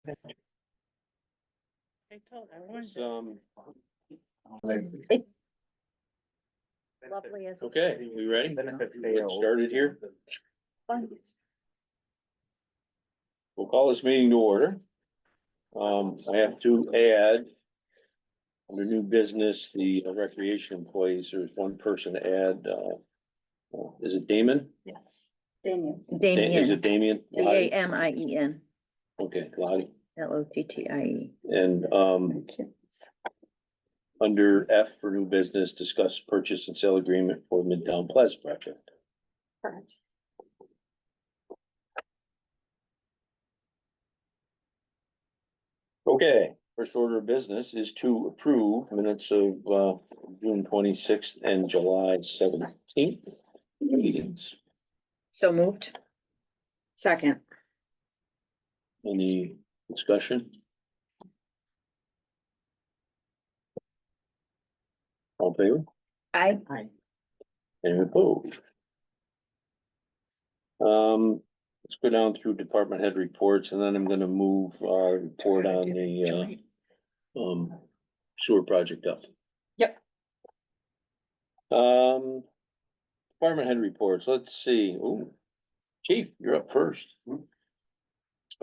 I told, I wanted It's, Lovely as. okay, we ready? Benefit Get fails. started here. Fun. We'll call this meeting to order. I have to add under new business, the recreation employees, there's one person to add, is it Damon? Yes. Damien. Is Damien, it Damien? Damien, Okay, Lottie. Lottie. And, under F for new business, discuss purchase and sale agreement for Midtown Plaza project. Correct. Okay, first order of business is to approve minutes of, June 26th and July 17th meetings. So moved. Second. Any discussion? All in favor? Aye. Any opposed? Let's go down through department head reports and then I'm gonna move our report on the, sewer project up. Yep. Department head reports, let's see, ooh, chief, you're up first. The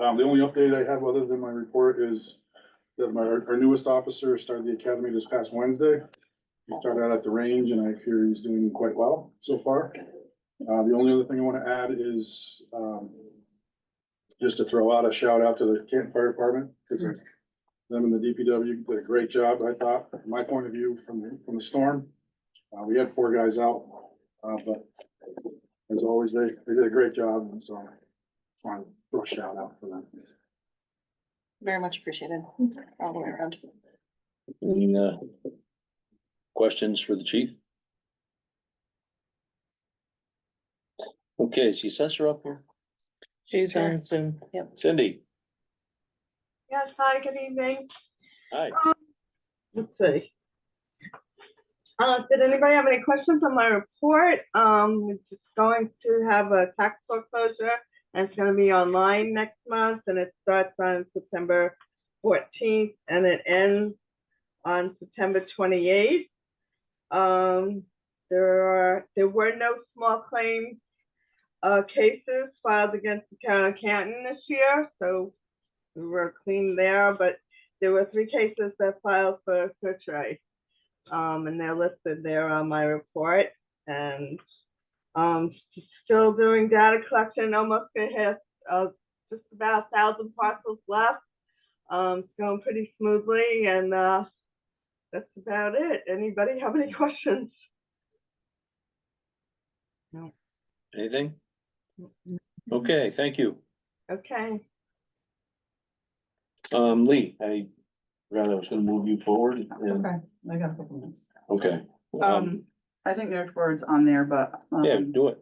only update I have other than my report is that our newest officer started the academy this past Wednesday. He started out at the range and I hear he's doing quite well so far. The only other thing I want to add is, just to throw out a shout out to the Canton Fire Department, because them and the DPW did a great job, I thought, from my point of view, from the storm. We had 4 guys out, but as always, they did a great job, and so I want to throw a shout out for them. Very much appreciated, all the way around. Any, questions for the chief? Okay, is the assessor up here? She's on Zoom, yep. Cindy, Yes, hi, good evening. hi. Let's see. Did anybody have any questions on my report? We're just going to have a tax foreclosure, and it's gonna be online next month, and it starts on September 14th, and it ends on September 28th. There were no small claims cases filed against the town of Canton this year, so we were clean there, but there were 3 cases that filed for Surtray. And they're listed there on my report, and still doing data collection, almost gonna hit just about 1,000 parcels left. It's going pretty smoothly, and that's about it. Anybody have any questions? Anything? Okay, thank you. Okay. Lee, I was gonna move you forward. and- Okay, I got a couple minutes. Okay. I think there's words on there, but, Yeah, do it.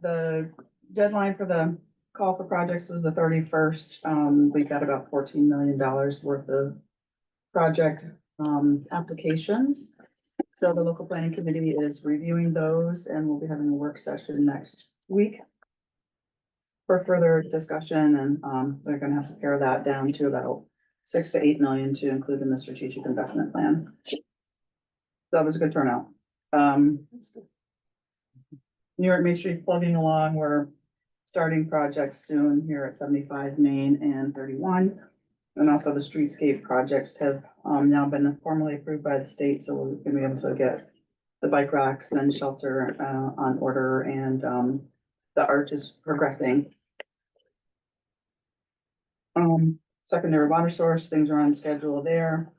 the deadline for the call for projects was the 31st. We got about $14 million worth of project, applications. So the local planning committee is reviewing those, and we'll be having a work session next week for further discussion, and, they're gonna have to pare that down to about 6 to 8 million to include in the strategic investment plan. That was a good turnout. New York Main Street plugging along. We're starting projects soon here at 75 Main and 31. And also the streetscape projects have now been formally approved by the state, so we're gonna be able to get the bike racks and shelter on order, and the arch is progressing. Secondary water source, things are on schedule there.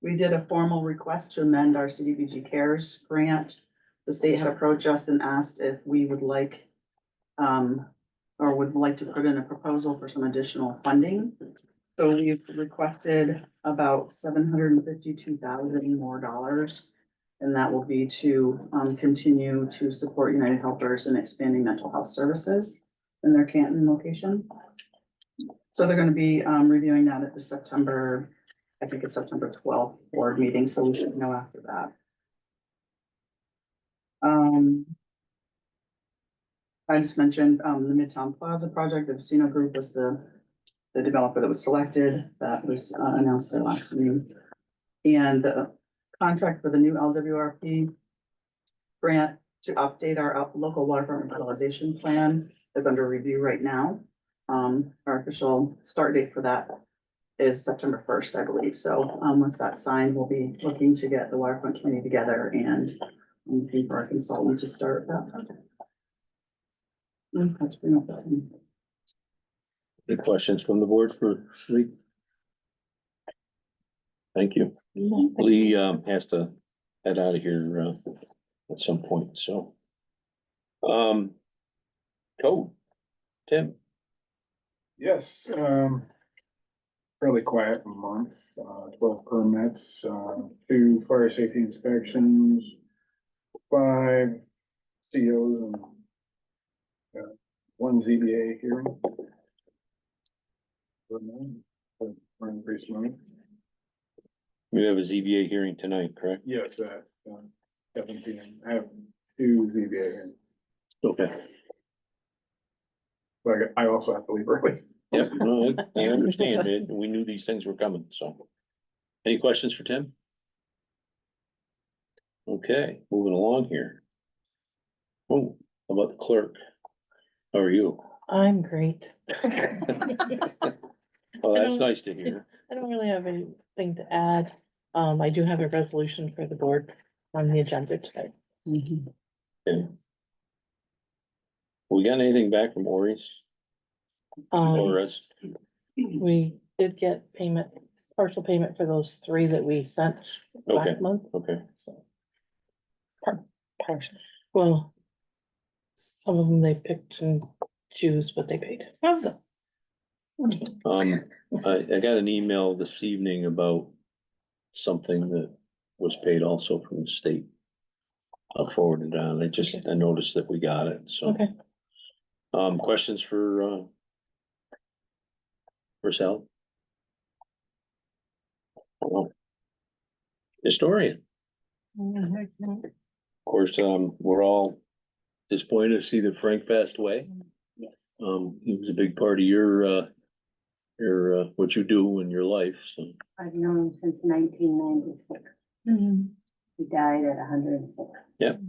We did a formal request to amend our CDBG CARES grant. The state had approached us and asked if we would like, or would like to put in a proposal for some additional funding. So we've requested about $752,000 more dollars. And that will be to, continue to support United Helpers in expanding mental health services in their Canton location. So they're gonna be, reviewing that at the September, I think it's September 12th board meeting, so we should know after that. I just mentioned, the Midtown Plaza project, the Vecino Group was the the developer that was selected, that was announced at our last meeting. And the contract for the new LWRP grant to update our local waterfront revitalization plan is under review right now. Our official start date for that is September 1st, I believe. So, once that's signed, we'll be looking to get the waterfront committee together and I'm looking for our consultant to start that project. That's pretty much it. Any questions from the board for Lee? Thank you. Lee, has to head out of here, at some point, so. Code, Tim, Yes, fairly quiet month, 12 permits, 2 fire safety inspections, 5 COs and 1 ZBA hearing. Running pretty smooth. we have a ZBA hearing tonight, correct? Yes, 7 PM. I have 2 ZBA hearings. Okay. But I also have to leave early. Yep, no, I understand it. We knew these things were coming, so. Any questions for Tim? Okay, moving along here. Oh, how about the clerk? How are you? I'm great. Oh, that's nice to hear. I don't really have anything to add. I do have a resolution for the board on the agenda today. Okay. We got anything back from Ori's or us? We did get payment, partial payment for those 3 that we sent Okay. last month, Okay, so. Partial, well, some of them they picked and choose what they paid, so. I got an email this evening about something that was paid also from the state. I'll forward it on. I noticed that we got it, so. Okay. Questions for Sal? Oh. Historian, of course, we're all disappointed to see that Frank passed away. Yes. He was a big part of your what you do in your life, so. I've known him since 1996. He died at 106. Yep.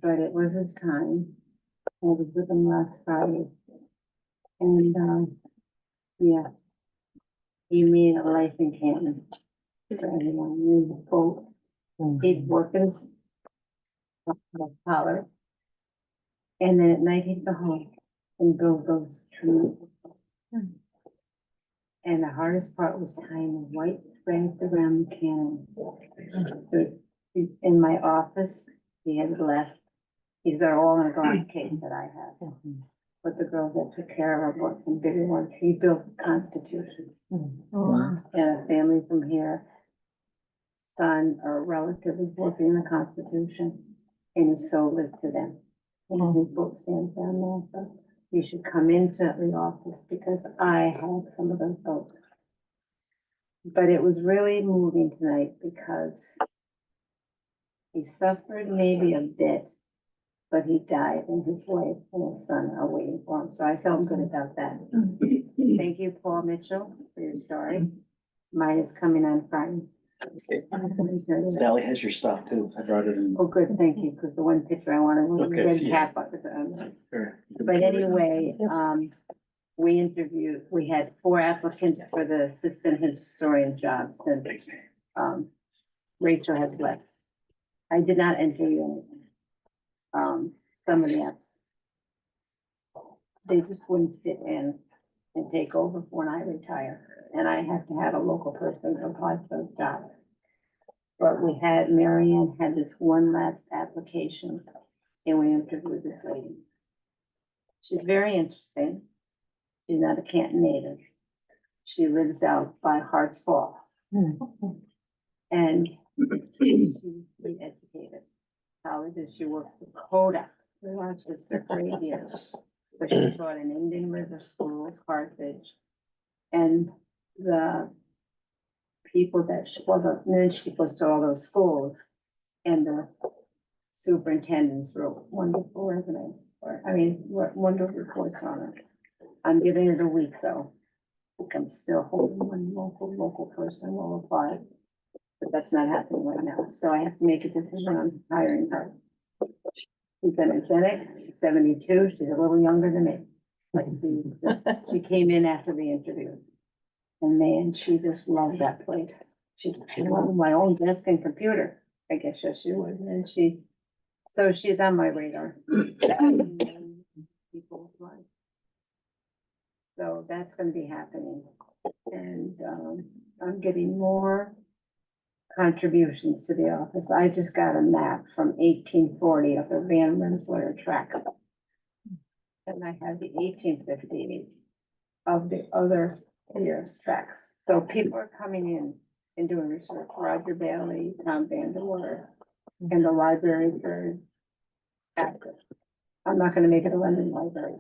But it was his time. I was with him last Friday. And, yeah. He made a life in Canton for everyone. He was a boat. He'd work in collar. And then at night he'd go home and build those trees. And the hardest part was tying the white threads around the cannon. So in my office, he has left. He's got all in a glass case that I have. But the girls that took care of our books and bigger ones, he built the Constitution. And a family from here, son or relative is working in the Constitution, and he sold it to them. And his book stands down there, so you should come into the office because I have some of those books. But it was really moving tonight because he suffered maybe a bit, but he died and his wife and his son are waiting for him. So I felt good about that. Thank you, Paul Mitchell, for your story. Mine is coming on Friday. Sally has your stuff too. I brought it in. Oh, good, thank you, because the one picture I wanted was a Okay, red see. cap. But anyway, we had 4 applicants for the assistant historian job since, Thanks, man. Rachel has left. I did not interview anything. Some of them, they just wouldn't fit in and take over when I retire. And I have to have a local person apply for those jobs. But Marianne had this one last application and we interviewed this lady. She's very interesting. She's not a Canton native. She lives out by Hart's Fall. And she's pretty educated. Colleges, she worked for Kodak, in Rochester for 8 years. But she taught in Indian River School, Carthage. And the people that, then she goes to all those schools. And the superintendents wrote wonderful resumes, wonderful reports on her. I'm giving it a week though, think I'm still holding one local person will apply. But that's not happening right now, so I have to make a decision on hiring her. She's energetic, she's 72, she's a little younger than me. Like she came in after the interview. And man, she just loved that place. She loved my own desk and computer. I guess yes, she would, and so she's on my radar. People apply. So that's gonna be happening. And, I'm getting more contributions to the office. I just got a map from 1840 of the Van Rensselaer track. And I have the 1850 of the other year's tracks. So people are coming in and doing research. Roger Bailey, Tom Vanderweer, and the libraries are active. I'm not gonna make it a London library,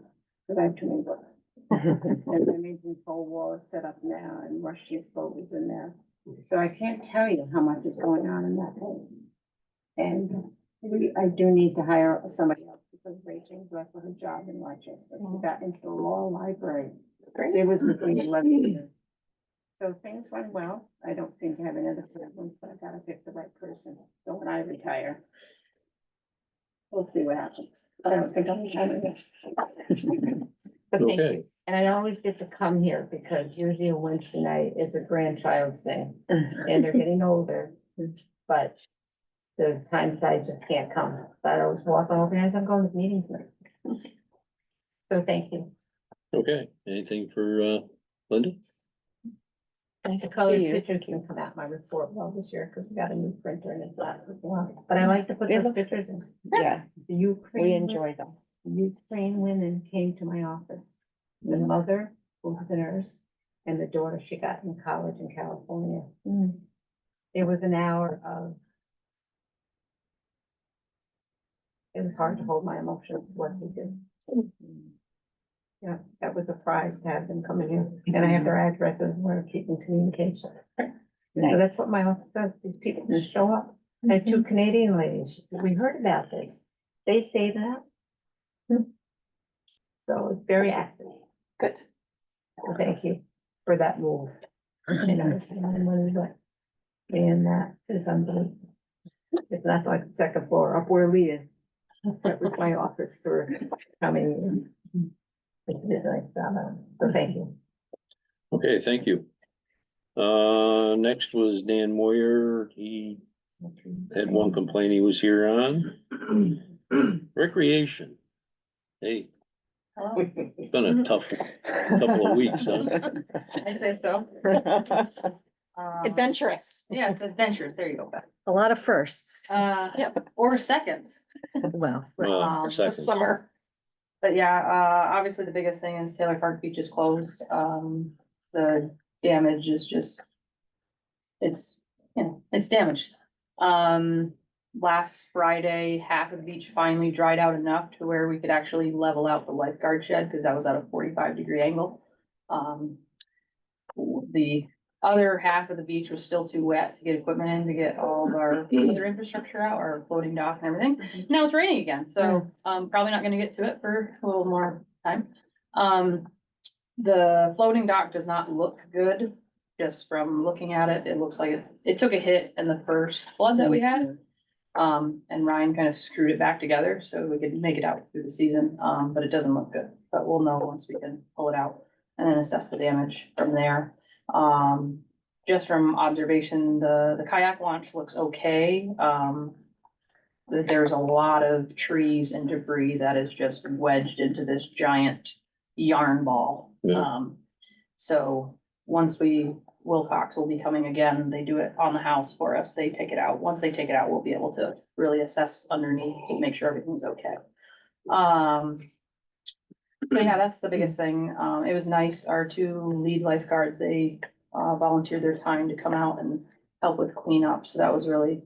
because I have too many books. And the Amazing Soul Wall is set up now, and Rush's boat is in there. So I can't tell you how much is going on in that place. And I do need to hire somebody else because Rachel's left for her job in Rochester. She got into the law library. It was between 11 years. So things went well. I don't seem to have any other problems, but I gotta pick the right person. So when I retire, we'll see what happens. I don't think I'm retiring. But thank Okay. you. And I always get to come here because usually a Wednesday night is a grandchild's thing and they're getting older. But the times I just can't come, but I was walking over and I'm going to meetings. So thank you. Okay, anything for, Linda? Nice The to colored see you. picture can come out my report well this year because we got a new printer and it's not, but I like to put They those look- pictures in. Yeah, The Ukraine. we enjoy them. Ukraine women came to my office. The mother, who was a nurse, and the daughter she got in college in California. It was an hour of. It was hard to hold my emotions, what we did. Yeah, that was a prize to have them come in here, and I have their addresses, we're keeping communication. So that's what my office does, these people just show up. I had two Canadian ladies, she said, we heard about this, they say that. So it's very active. Good. So thank you for that move. And understand the money, but, and that is unbelievable. It's not like the second floor up where Lee is. That was my office for coming. It's a nice job, so thank you. Okay, thank you. Next was Dan Moyer. He had one complaint he was here on. Recreation. Hey, it's been a tough couple of weeks, huh? I'd say so. Adventurous. Yeah, it's adventurous. There you go. Beth. A lot of firsts. Or seconds. Well, Well, This second. summer. But yeah, obviously the biggest thing is Taylor Park Beach is closed. The damage is just. It's, it's damaged. Last Friday, half of the beach finally dried out enough to where we could actually level out the lifeguard shed, because that was at a 45-degree angle. The other half of the beach was still too wet to get equipment in to get all of our other infrastructure out, our floating dock and everything. Now it's raining again, so probably not gonna get to it for a little more time. The floating dock does not look good, just from looking at it. It looks like it took a hit in the first flood that we had. And Ryan kind of screwed it back together so we could make it out through the season, but it doesn't look good. But we'll know once we can pull it out and then assess the damage from there. Just from observation, the kayak launch looks okay. There's a lot of trees and debris that is just wedged into this giant yarn ball. Yeah. So once Wilcox will be coming again, they do it on the house for us, they take it out. Once they take it out, we'll be able to really assess underneath to make sure everything's okay. But yeah, that's the biggest thing. It was nice, our two lead lifeguards, they volunteered their time to come out and help with cleanup, so that was really,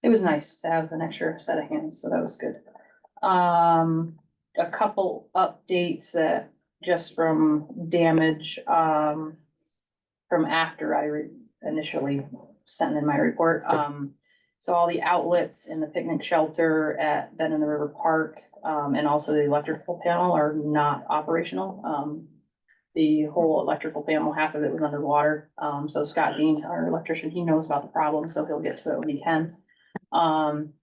it was nice to have an extra set of hands, so that was good. A couple updates that just from damage, from after I initially sent in my report. So all the outlets in the picnic shelter at Bend in the River Park, and also the electrical panel are not operational. the whole electrical panel, half of it was underwater. So Scott Dean, our electrician, he knows about the problem, so he'll get to it when he can.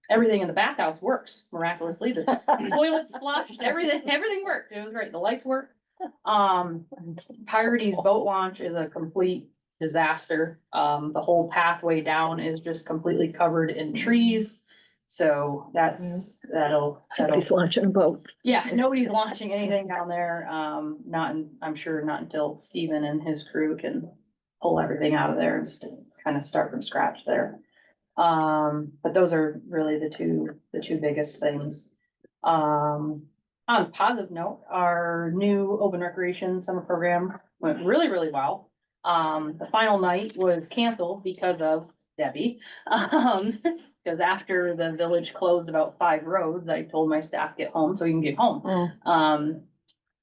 Everything in the bathhouse works miraculously. The toilets flushed, everything worked. It was great. The lights work. Pirates boat launch is a complete disaster. The whole pathway down is just completely covered in trees. So that'll. Nobody's launching a boat. Yeah, nobody's launching anything down there. I'm sure not until Steven and his crew can pull everything out of there and kind of start from scratch there. But those are really the two biggest things. On a positive note, our new open recreation summer program went really, really well. The final night was canceled because of Debbie. Because after the village closed about 5 roads, I told my staff, get home so you can get home.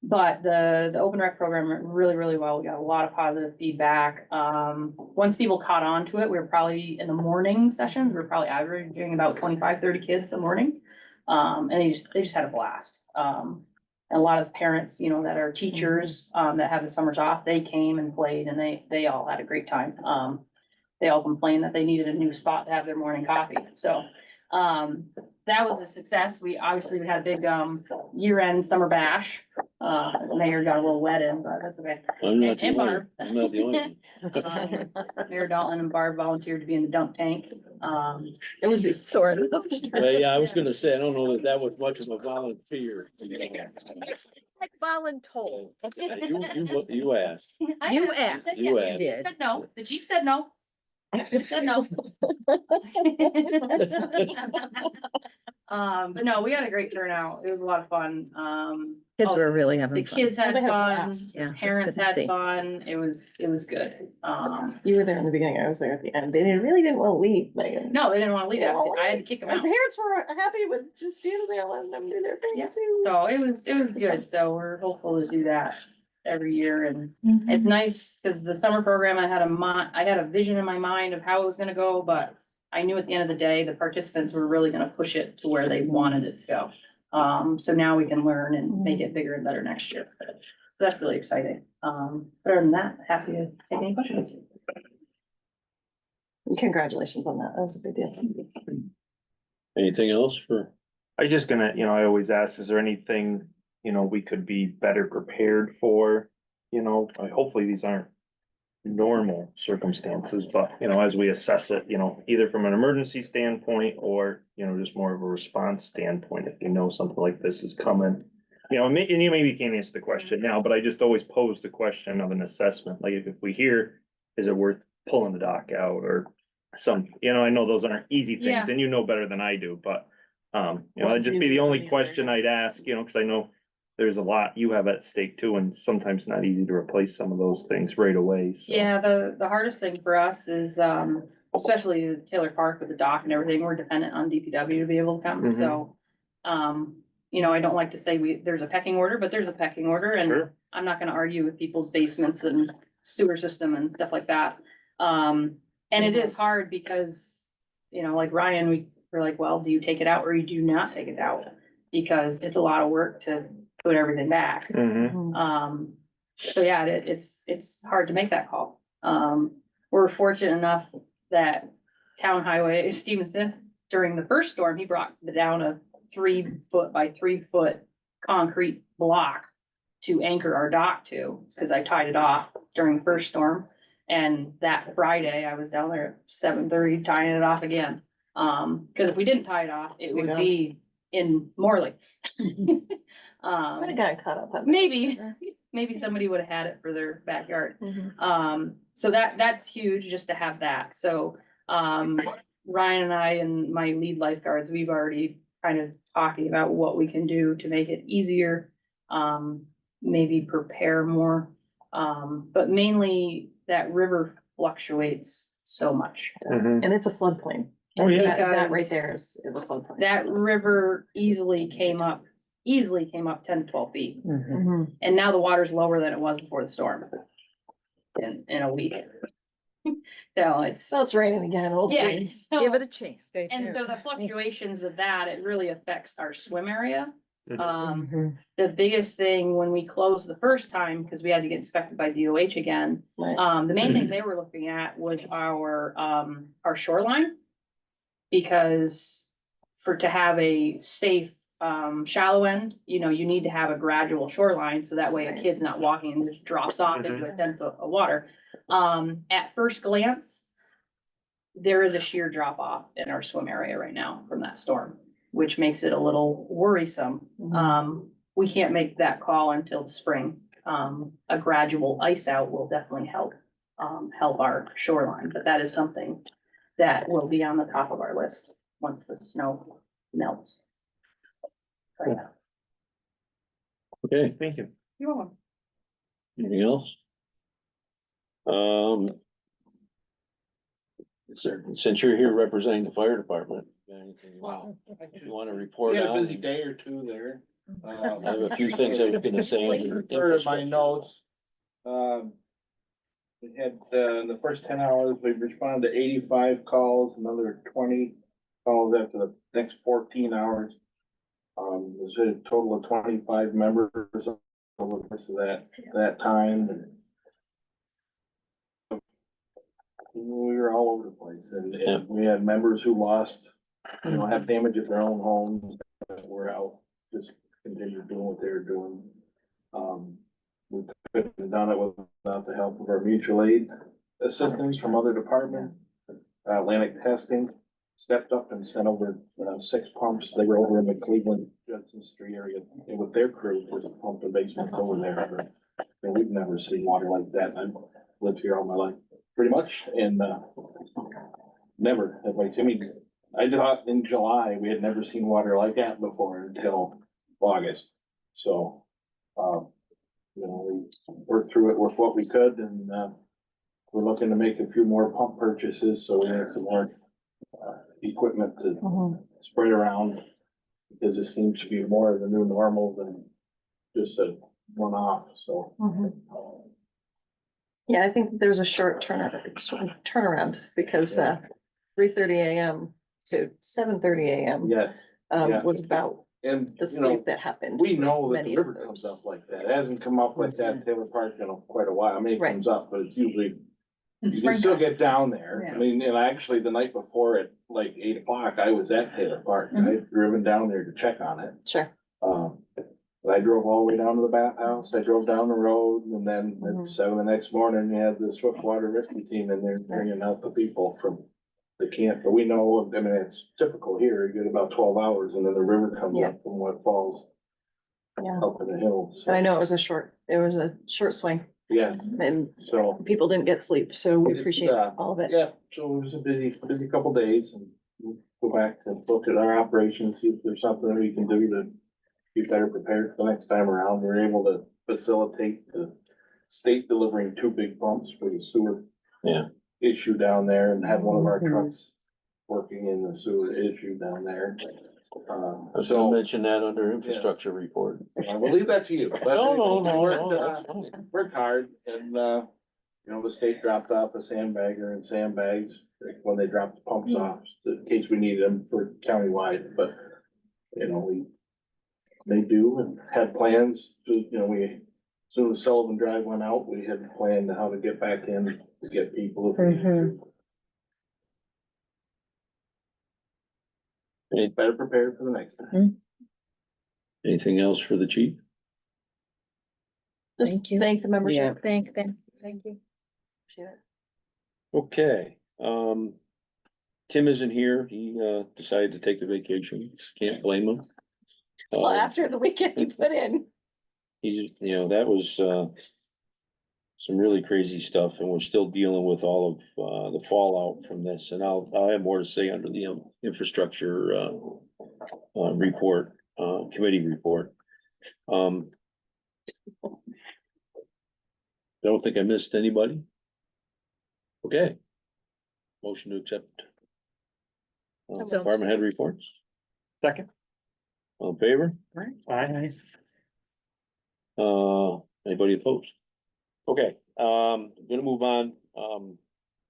But the open rec program went really, really well. We got a lot of positive feedback. Once people caught on to it, we were probably in the morning sessions, we were probably averaging about 25-30 kids a morning. And they just had a blast. A lot of parents, you know, that are teachers, that have the summers off, they came and played and they all had a great time. They all complained that they needed a new spot to have their morning coffee. So, that was a success. We obviously had a big, year-end summer bash. The mayor got a little wet in, but that's okay. I'm not the And only, Barb. I'm not the only one. Mayor Dalton and Barb volunteered to be in the dunk tank. It was sort of. Well, yeah, I was gonna say, I don't know that was much of a volunteer. It's like voluntold. You asked. You asked. You The asked. chief said no. The chief said no. Chief said no. But no, we had a great turnout. It was a lot of fun. Kids oh, were really The having fun. kids had They had a fun, blast. Yeah, that's parents good to had see. fun. It was good. You were there in the beginning, I was there at the end. They really didn't want to leave, Megan. No, they didn't want to leave. I had to kick them My out. parents were happy with just standing there letting them do their thing Yeah. too. So it was good. So we're hopeful to do that every year. And Mm-hmm. it's nice because the summer program, I had a vision in my mind of how it was gonna go, but I knew at the end of the day, the participants were really gonna push it to where they wanted it to go. So now we can learn and make it bigger and better next year. So that's really exciting. But other than that, happy to take any questions. Congratulations on that. That was a big deal. Anything else for, I just gonna, I always ask, is there anything, we could be better prepared for? Hopefully these aren't normal circumstances, but, as we assess it, either from an emergency standpoint or, just more of a response standpoint, if something like this is coming. And you maybe can't answer the question now, but I just always pose the question of an assessment, like if we hear, is it worth pulling the dock out or some, I know those aren't easy things and better than I do, but, it'd just be the only question I'd ask, cause I know there's a lot you have at stake too, and sometimes not easy to replace some of those things right away, so. Yeah, the hardest thing for us is, especially Taylor Park with the dock and everything, we're dependent on DPW to be able to come, Mhm. so. I don't like to say there's a pecking order, but there's a pecking order and Sure. I'm not gonna argue with people's basements and sewer system and stuff like that. And it is hard because, like Ryan, we're like, well, do you take it out or you do not take it out? Because it's a lot of work to put everything back. Mhm. So yeah, it's hard to make that call. We're fortunate enough that Town Highway, Steven Smith, during the first storm, he brought down a 3-foot by 3-foot concrete block to anchor our dock to, because I tied it off during the first storm. And that Friday, I was down there at 7:30 tying it off again. Because if we didn't tie it off, it would be in Morley. Would have gotten caught up. on that. Maybe somebody would have had it for their backyard. Mhm. So that's huge just to have that. So, Ryan and I and my lead lifeguards, we've already kind of talking about what we can do to make it easier. Maybe prepare more, but mainly that river fluctuates so much. Mhm. And it's a floodplain. Oh, yeah. That right Because there is a floodplain. that river easily came up 10 to 12 feet. Mhm. And now the water's lower than it was before the storm. In a week. So it's, Well, it's raining again. We'll yeah. see. so- Give it a chance. And so the fluctuations with that, it really affects our swim area. The biggest thing when we closed the first time, because we had to get inspected by DOH again, Right. the main thing they were looking at was our shoreline. Because to have a safe, shallow end, you know, you need to have a gradual shoreline, so that way a kid's not walking and just drops off into a 10 foot of water. At first glance, there is a sheer drop off in our swim area right now from that storm, which makes it a little worrisome. We can't make that call until the spring. A gradual ice out will definitely help our shoreline, but that is something that will be on the top of our list once the snow melts. Okay, Thank you. You're welcome. anything else? Since you're here representing the fire department, got anything you wanna report We had a on? busy day or two there. I have a few things I was gonna say. under For my infrastructure. notes. We had, in the first 10 hours, we responded to 85 calls, another 20 calls after the next 14 hours. There's a total of 25 members over the course of that time. We were all over the place and we had members who lost, have damage at their own homes that were out, just continued doing what they were doing. We couldn't have done it without the help of our mutual aid assistance from other departments. Atlantic Testing stepped up and sent over 6 pumps. They were over in the Cleveland Judson Street area and with their crew was pumping basements over there. And we've never seen water like that. I've lived here all my life, pretty much, and never have I mean, I thought in July, we had never seen water like that before until August. So, we worked through it with what we could and, we're looking to make a few more pump purchases, so we have some more, equipment to spread around. Because it seems to be more of the new normal than just a one-off, so. Yeah, I think there's a short turnaround because, 3:30 AM to 7:30 AM. Yes, yeah. Was about and, the sleep that happened. we know that many the of river comes those. up like that. It hasn't come up like that in Taylor Park in quite a while. I mean, it Right. comes up, but it's usually, In you can still springtime. get down there. Yeah. I mean, and actually the night before at like 8 o'clock, I was at Taylor Park. I'd driven down there to check on it. Sure. But I drove all the way down to the bathhouse. I drove down the road and then Mhm. at 7 the next morning, you had the Swiftwater rescue team in there bringing out the people from the camp. But we know, I mean, it's typical here. You get about 12 hours and then the river comes Yeah. up from what falls Yeah. up in the hills. And I know it was a short swing Yeah, and so, people didn't get sleep, so we It's, appreciate uh, all of it. yeah, so it was a busy couple days and we'll go back and look at our operations, see if there's something that we can do to be better prepared for the next time around. We're able to facilitate the state delivering 2 big pumps for the sewer issue down there and have one of our trucks working in the sewer issue down there. I was gonna So mention that under infrastructure report. we'll leave that to you. But No, we worked, that's fine. worked hard and, the state dropped off a sandbagger and sandbags when they dropped the pumps off, in case we needed them for countywide, but, they do and had plans to, as soon as Sullivan Drive went out, we had planned how to get back in to get people. If we needed to. Better prepared for the next time. Anything else for the chief? Just Thank you. thank the membership. Thank you. Appreciate it. Okay, Tim isn't here. He, decided to take a vacation. Can't blame him. Well, Um, after the weekend he put in. He's, that was, some really crazy stuff and we're still dealing with all of, the fallout from this. And I'll have more to say under the infrastructure, report, committee report. Don't think I missed anybody. Okay. Motion to accept. So- Department head reports. Second. All in favor? Aye. Anybody opposed? Okay, gonna move on,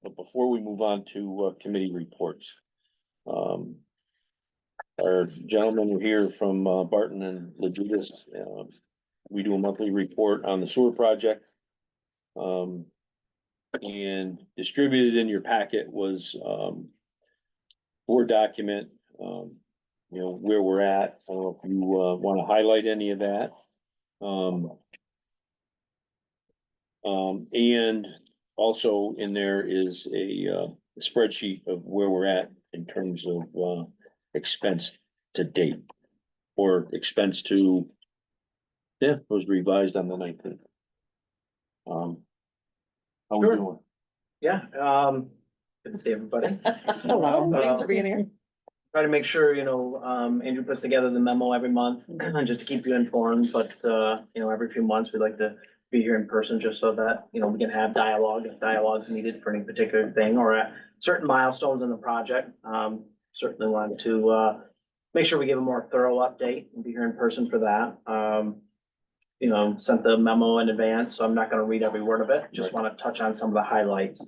but before we move on to, committee reports. our gentlemen here from Barton and Lejudas. We do a monthly report on the sewer project. And distributed in your packet was Word document, where we're at. I don't know if you want to highlight any of that. And also in there is a spreadsheet of where we're at in terms of expense to date. Or expense to, it was revised on the 19th. How we Sure. doing? Yeah, good to see everybody. Hello, thanks for being here. Try to make sure, Andrew puts together the memo every month, just to keep you informed, but, every few months, we'd like to be here in person, just so that, we can have dialogue, if dialogue's needed for any particular thing, or at certain milestones in the project. Certainly wanted to, make sure we give a more thorough update and be here in person for that. Sent the memo in advance, so I'm not gonna read every word of it, just wanna touch on some of the highlights.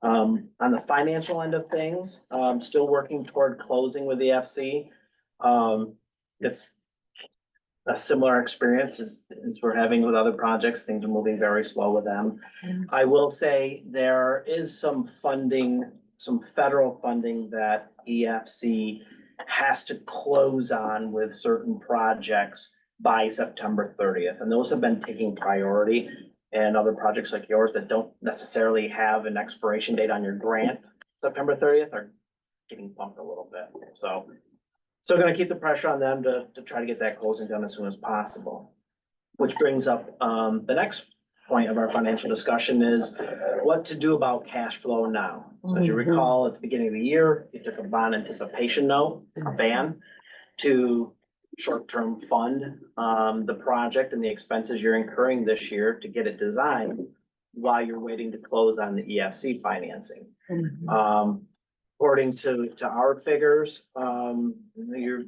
On the financial end of things, still working toward closing with the FC. It's a similar experience as we're having with other projects. Things are moving very slow with them. I will say there is some funding, some federal funding that EFC has to close on with certain projects by September 30th, and those have been taking priority. And other projects like yours that don't necessarily have an expiration date on your grant, September 30th, are getting bumped a little bit. So still gonna keep the pressure on them to try to get that closing done as soon as possible. Which brings up the next point of our financial discussion is what to do about cash flow now. So as you recall, at the beginning of the year, you took a bond anticipation note, a ban, to short-term fund the project and the expenses you're incurring this year to get it designed while you're waiting to close on the EFC financing. According to our figures, your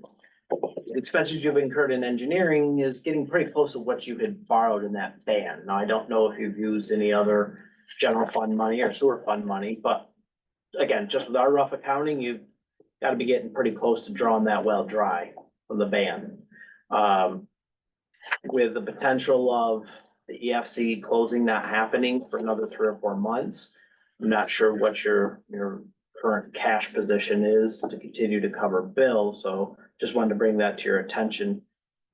expenses you've incurred in engineering is getting pretty close to what you had borrowed in that ban. Now, I don't know if you've used any other general fund money or sewer fund money, but again, just with our rough accounting, you've got to be getting pretty close to drawing that well dry from the ban. With the potential of the EFC closing not happening for another 3 or 4 months, I'm not sure what your current cash position is to continue to cover bills, so just wanted to bring that to your attention.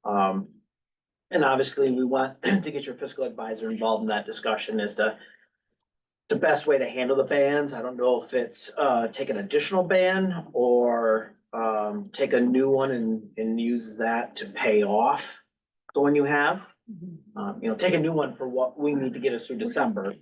And obviously, we want to get your fiscal advisor involved in that discussion as to the best way to handle the bans. I don't know if it's take an additional ban or take a new one and use that to pay off the one you have. Take a new one for what we need to get us through December.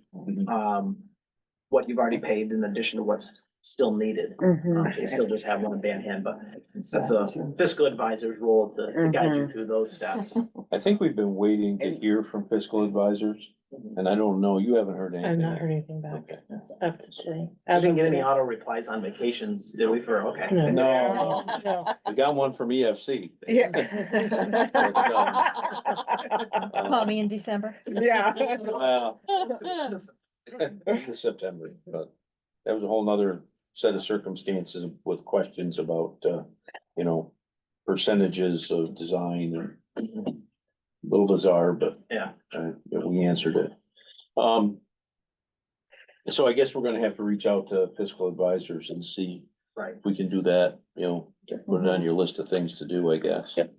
What you've already paid in addition to what's still needed. You still just have one ban hand, but that's a fiscal advisor's role to guide you through those steps. I think we've been waiting to hear from fiscal advisors, and I don't know, you haven't heard I've anything. not heard anything back. Okay. Up to today. I didn't get any auto replies on vacations, did we, okay? No. No, we got one from EFC. Call me in December. Yeah. Well, September, but that was a whole nother set of circumstances with questions about, percentages of design and a little bizarre, but Yeah. we answered it. So I guess we're gonna have to reach out to fiscal advisors and see Right. if we can do that, put it on your list of things to do, I guess. Yep.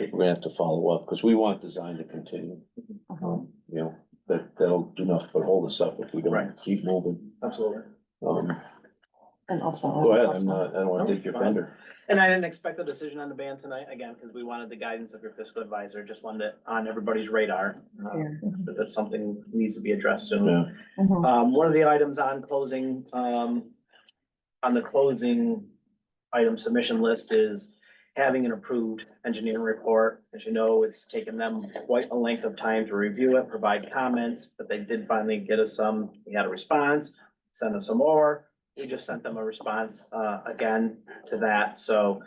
We're gonna have to follow up, because we want design to continue. That'll do nothing but hold us up if we Right. don't keep moving. Absolutely. And also. Go ahead, I don't wanna take your thunder. And I didn't expect a decision on the ban tonight, again, because we wanted the guidance of your fiscal advisor, just wanted it on everybody's radar. That that's something that needs to be addressed soon. Yeah. One of the items on closing, on the closing item submission list is having an approved engineering report. As you know, it's taken them quite a length of time to review it, provide comments, but they did finally get us some. We had a response, send us some more. We just sent them a response, again to that. So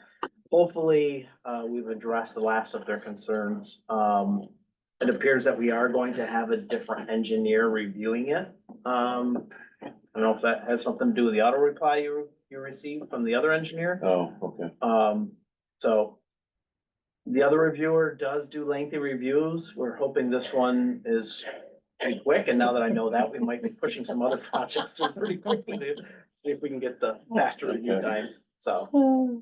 hopefully, we've addressed the last of their concerns. It appears that we are going to have a different engineer reviewing it. I don't know if that has something to do with the auto reply you received from the other engineer. Oh, okay. So the other reviewer does do lengthy reviews. We're hoping this one is pretty quick, and now that I know that, we might be pushing some other projects through pretty quickly to see if we can get the faster review times, so.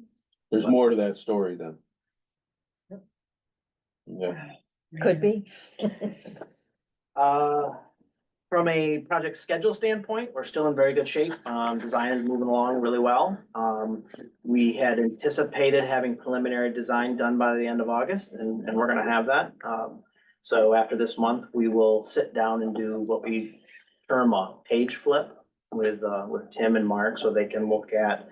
There's more to that story then. Yeah, Could be. From a project schedule standpoint, we're still in very good shape. Design is moving along really well. We had anticipated having preliminary design done by the end of August, and we're gonna have that. So after this month, we will sit down and do what we term a page flip with Tim and Mark, so they can look at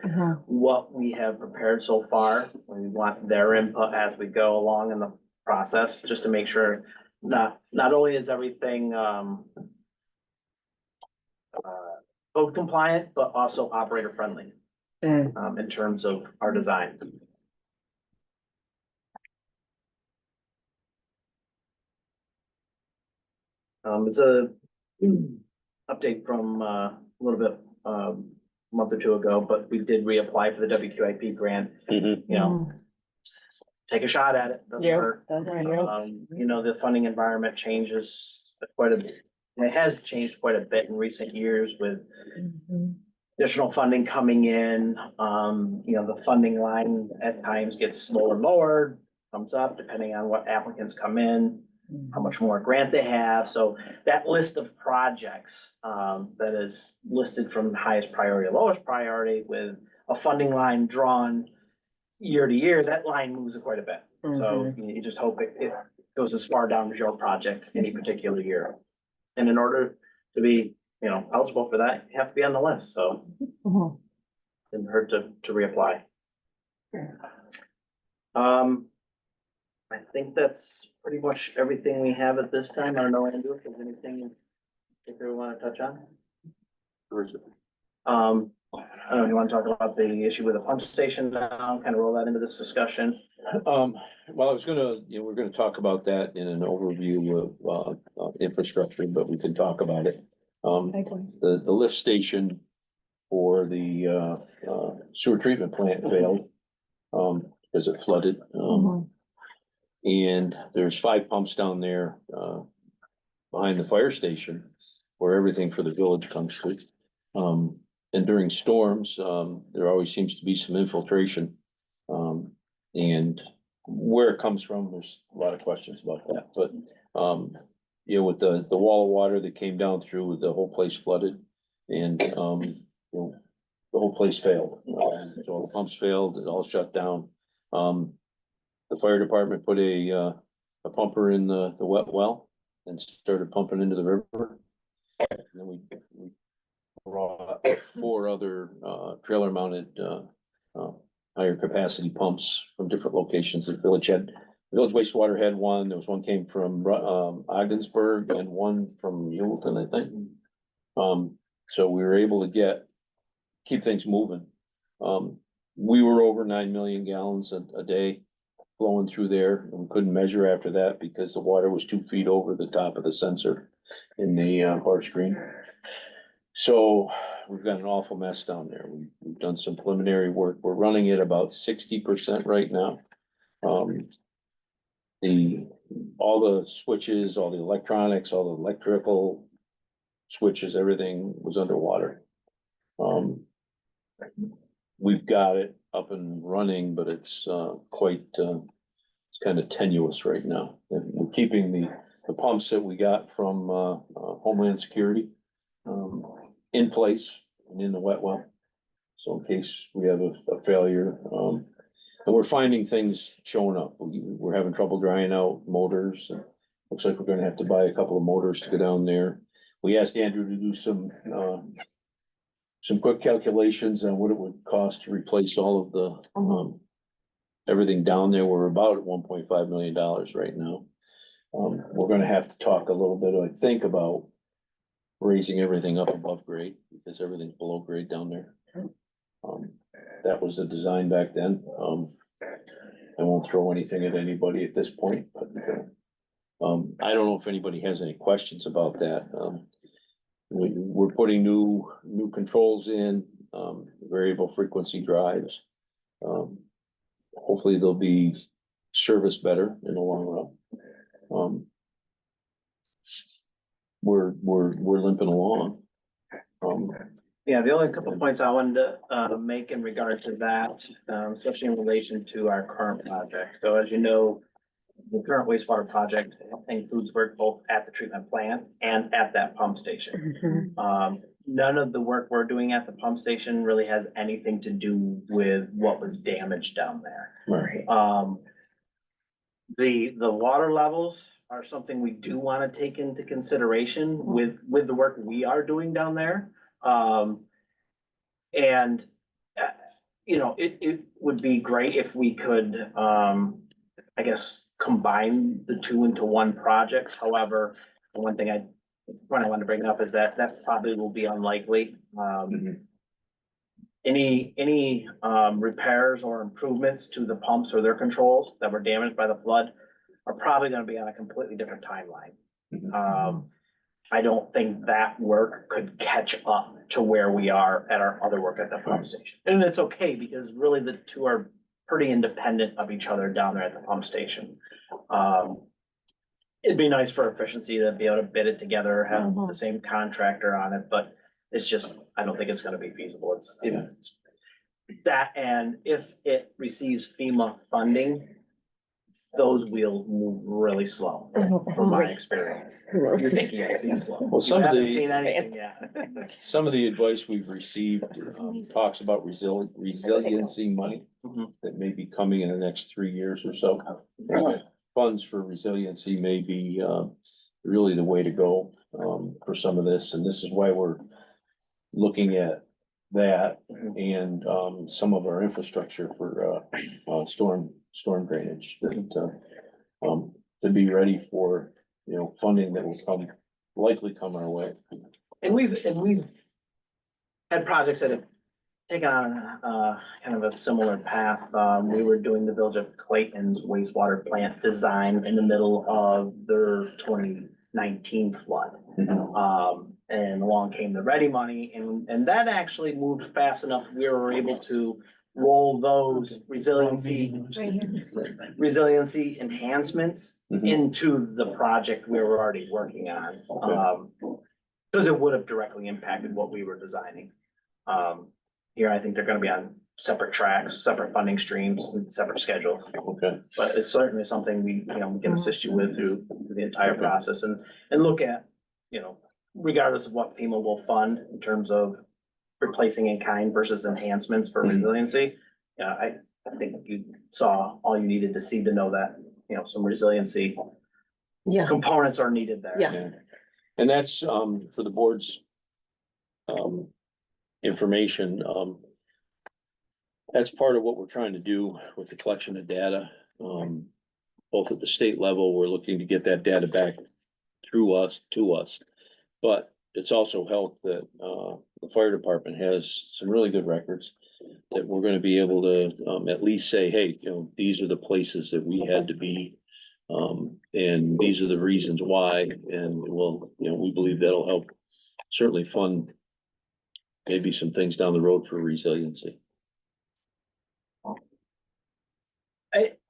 what we have prepared so far. We want their input as we go along in the process, just to make sure not only is everything, code compliant, but also operator friendly, in terms of our design. It's a update from, a little bit, a month or two ago, but we did reapply for the WQIP grant, Mhm. you know. Take a shot at it, doesn't hurt. You know, the funding environment changes quite a bit. It has changed quite a bit in recent years with additional funding coming in. You know, the funding line at times gets lower and lower, comes up depending on what applicants come in, how much more grant they have. So that list of projects, that is listed from highest priority to lowest priority with a funding line drawn year to year, that line moves quite a bit. So you just hope it goes as far down as your project any particular year. And in order to be, you know, eligible for that, you have to be on the list, so. Didn't hurt to reapply. I think that's pretty much everything we have at this time. I don't know, Andrew, if there's anything you want to touch on? I don't know, you want to talk about the issue with the pump station now, kind of roll that into this discussion? well, I was gonna, we're gonna talk about that in an overview of, infrastructure, but we can talk about it. The lift station for the, sewer treatment plant failed, because it flooded. And there's 5 pumps down there, behind the fire station where everything for the village comes to. And during storms, there always seems to be some infiltration. And where it comes from, there's a lot of questions about that, but, with the wall of water that came down through, the whole place flooded and, the whole place failed. So the pumps failed, it all shut down. The fire department put a pumper in the wet well and started pumping into the river. And then we brought 4 other, trailer mounted, higher capacity pumps from different locations. The village wastewater had one. There was one came from, Ogdensburg and one from Yuleton, I think. So we were able to keep things moving. We were over 9 million gallons a day flowing through there, and we couldn't measure after that because the water was 2 feet over the top of the sensor in the, bar screen. So we've got an awful mess down there. We've done some preliminary work. We're running at about 60% right now. All the switches, all the electronics, all the electrical switches, everything was underwater. We've got it up and running, but it's it's kind of tenuous right now. And we're keeping the pumps that we got from Homeland Security in place and in the wet well. So in case we have a failure, and we're finding things showing up. We're having trouble drying out motors. Looks like we're gonna have to buy a couple of motors to go down there. We asked Andrew to do some quick calculations on what it would cost to replace all of the everything down there. We're about at $1.5 million right now. We're gonna have to talk a little bit, I think, about raising everything up above grade because everything's below grade down there. That was the design back then. I won't throw anything at anybody at this point, but I don't know if anybody has any questions about that. We're putting new controls in, variable frequency drives. hopefully they'll be serviced better in the long run. We're limping along. Yeah, the only couple of points I wanted to make in regard to that, especially in relation to our current project. So as you know, the current wastewater project includes work both at the treatment plant and at that pump station. None of the work we're doing at the pump station really has anything to do with what was damaged down there. Right. The water levels are something we do want to take into consideration with the work we are doing down there. And, you know, it would be great if we could, I guess, combine the two into one project. However, the one thing I wanted to bring up is that probably will be unlikely. Any repairs or improvements to the pumps or their controls that were damaged by the flood are probably gonna be on a completely different timeline. I don't think that work could catch up to where we are at our other work at the pump station. And it's okay, because really the two are pretty independent of each other down there at the pump station. It'd be nice for efficiency to be able to bid it together, have the same contractor on it, but it's just, I don't think it's gonna be feasible. It's that, and if it receives FEMA funding, those will move really slow, from my experience. You're thinking it's slow. Well, You haven't seen anything yet. some of the advice we've received, talks about resiliency money that may be coming in the next 3 years or so. Funds for resiliency may be, really the way to go, for some of this, and this is why we're looking at that and, some of our infrastructure for, storm drainage that, to be ready for, you know, funding that will likely come our way. And we've had projects that have taken on, kind of a similar path. We were doing the Village of Clayton's wastewater plant design in the middle of their 2019 flood. And along came the ready money, and that actually moved fast enough. We were able to roll those resiliency enhancements into the project we were already working on. Because it would have directly impacted what we were designing. Here, I think they're gonna be on separate tracks, separate funding streams, and separate schedules. Okay. But it's certainly something we can assist you with through the entire process and look at, regardless of what FEMA will fund in terms of replacing in kind versus enhancements for resiliency. I think you saw all you needed to see to know that, some resiliency components are needed there. Yeah. And that's, for the board's, information, that's part of what we're trying to do with the collection of data. Both at the state level, we're looking to get that data back through us, to us. But it's also helped that, the fire department has some really good records that we're gonna be able to, at least say, hey, these are the places that we had to be. And these are the reasons why, and we believe that'll help certainly fund maybe some things down the road for resiliency.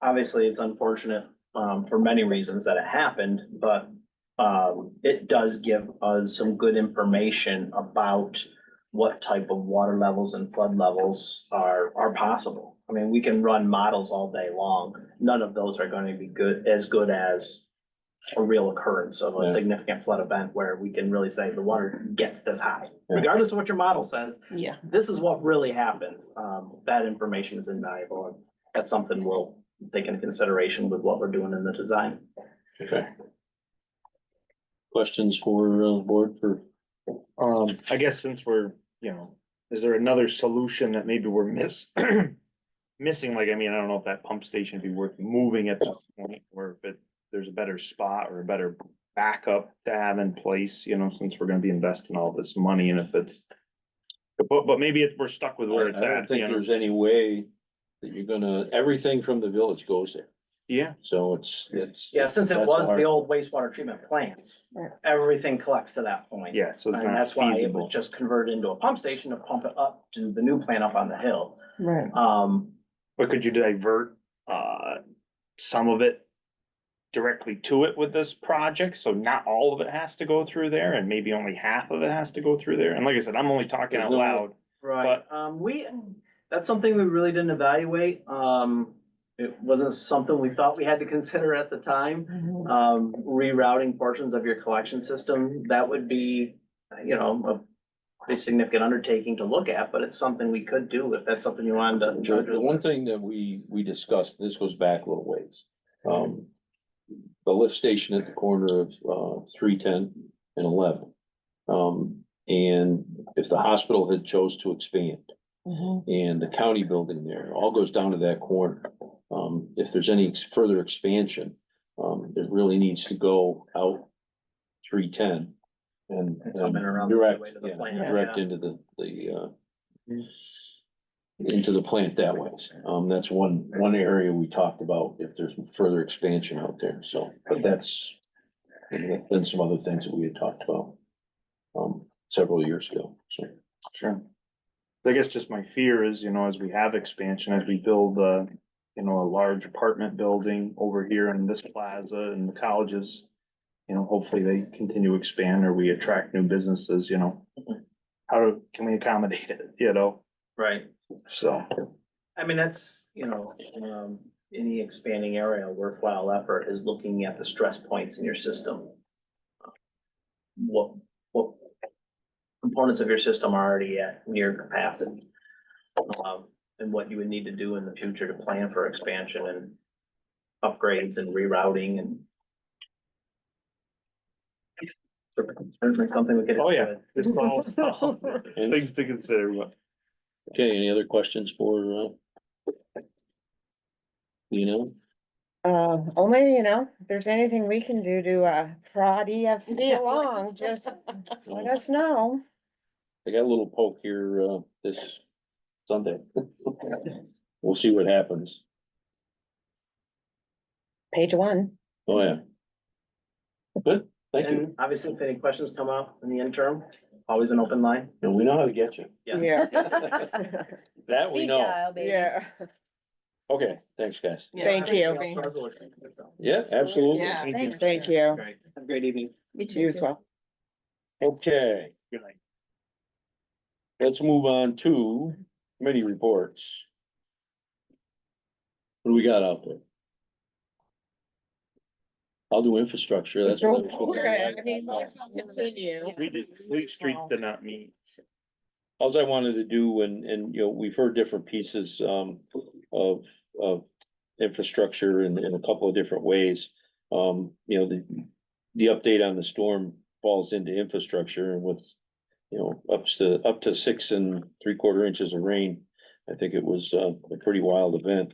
Obviously, it's unfortunate, for many reasons that it happened, but, it does give us some good information about what type of water levels and flood levels are possible. I mean, we can run models all day long. None of those are going to be good as a real occurrence of a significant flood event where we can really say the water gets this high. Regardless of what your model says, this is what really happens. That information is invaluable, and that's something we'll take into consideration with what we're doing in the design. Okay. Questions for, board for? I guess since we're, is there another solution that maybe we're missing? Like, I don't know if that pump station would be worth moving at this point, or if there's a better spot or a better backup to have in place, since we're gonna be investing all this money, and if it's. But maybe we're stuck with where it's I don't at, think there's any way that you're gonna, everything from the village goes there. Yeah. So it's. Yeah, since it that's was hard. the old wastewater treatment plant, everything collects to that point. Yeah, so it's And not that's why it feasible. was just converted into a pump station to pump it up to the new plant up on the hill. Right. But could you divert, some of it directly to it with this project? So not all of it has to go through there and maybe only half of it has to go through there? And like I said, I'm only talking out There's no- loud. Right, that's something we really didn't evaluate. It wasn't something we thought we had to consider at the time. Rerouting portions of your collection system, that would be, you know, a significant undertaking to look at, but it's something we could do if that's something you wanted to. The one thing that we discussed, this goes back a little ways. The lift station at the corner of 310 and 11. And if the hospital had chose to expand and the county building there, all goes down to that corner. If there's any further expansion, it really needs to go out 310 and Coming around the direct, way to the yeah, plant, direct yeah. into the plant that way. That's one area we talked about if there's further expansion out there. So, but that's been some other things that we had talked about several years ago. So, Sure. I guess just my fear is, you know, as we have expansion, as we build, you know, a large apartment building over here in this plaza and the colleges, you know, hopefully they continue to expand or we attract new businesses, you know. Can we accommodate it, you know? Right. So, I mean, that's, you know, any expanding area, a worthwhile effort is looking at the stress points in your system. What components of your system are already at near capacity? And what you would need to do in the future to plan for expansion and upgrades and rerouting and. Certainly something we could. oh yeah, it's all things to consider, but. okay, any other questions for you know? Only, you know, if there's anything we can do to, prod EFC along, just let us know. I got a little poke here this Sunday. We'll see what happens. Page 1. Oh, yeah. Good, thank you. And obviously, if any questions come up in the interim, always an open line. And we know how to get you. Yeah. That we know. Yeah. Okay, thanks, guys. Thank you. Yeah, absolutely. Yeah, Thank you. thank you. Great. Have a great evening. You as well. Okay, Good night. let's move on to committee reports. What do we got out there? I'll do infrastructure, that's what Fleet Streets did not meet. alls I wanted to do, and, you know, we've heard different pieces, of infrastructure in a couple of different ways. You know, the update on the storm falls into infrastructure and with, you know, up to 6 3/4 inches of rain. I think it was, a pretty wild event.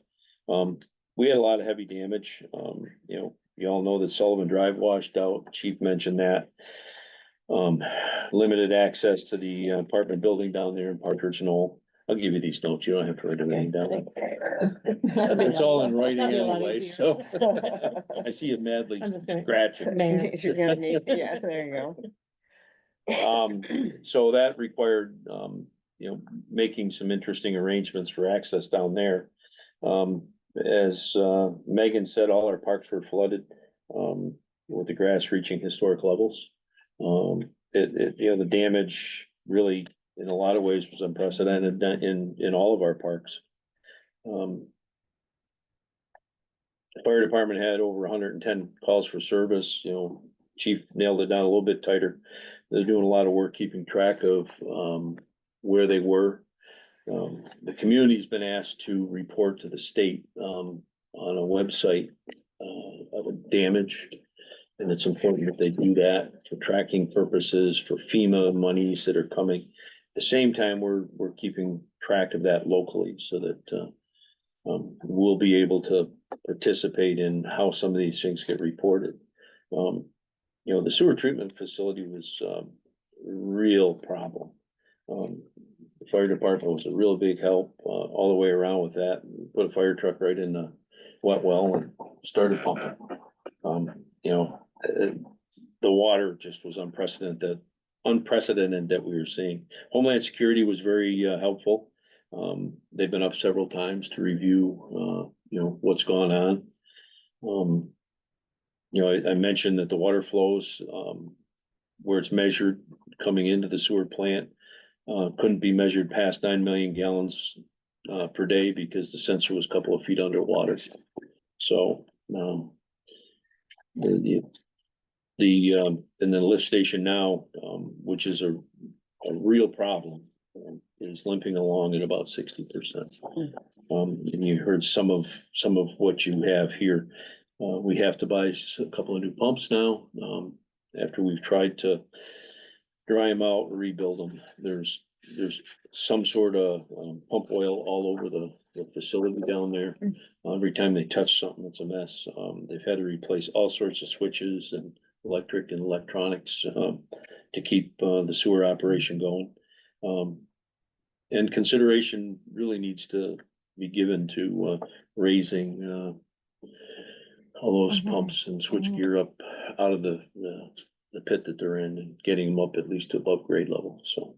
We had a lot of heavy damage. You know, you all know that Sullivan Drive washed out. Chief mentioned that. Limited access to the apartment building down there in Partridge Knoll. I'll give you these notes. You don't have to write everything down. It's all in writing anyway, so. I see you madly I'm just gonna. scratching. She's gonna need, yeah, there you go. So that required, you know, making some interesting arrangements for access down there. As Megan said, all our parks were flooded, with the grass reaching historic levels. You know, the damage really, in a lot of ways, was unprecedented in all of our parks. The fire department had over 110 calls for service, you know, chief nailed it down a little bit tighter. They're doing a lot of work keeping track of, where they were. The community's been asked to report to the state, on a website, of damage. And it's important that they do that for tracking purposes, for FEMA monies that are coming. At the same time, we're keeping track of that locally so that, we'll be able to participate in how some of these things get reported. You know, the sewer treatment facility was a real problem. The fire department was a real big help, all the way around with that. Put a fire truck right in the wet well and started pumping. You know, the water just was unprecedented that we were seeing. Homeland Security was very helpful. they've been up several times to review, what's gone on. I mentioned that the water flows, where it's measured coming into the sewer plant, couldn't be measured past 9 million gallons per day because the sensor was a couple of feet underwater. So, and then the lift station now, which is a real problem, is limping along at about 60%. And you heard some of what you have here. We have to buy a couple of new pumps now, after we've tried to dry them out and rebuild them. There's some sort of pump oil all over the facility down there. Every time they touch something, it's a mess. They've had to replace all sorts of switches and electric and electronics to keep the sewer operation going. And consideration really needs to be given to raising all those pumps and switch gear up out of the pit that they're in and getting them up at least to above grade level. So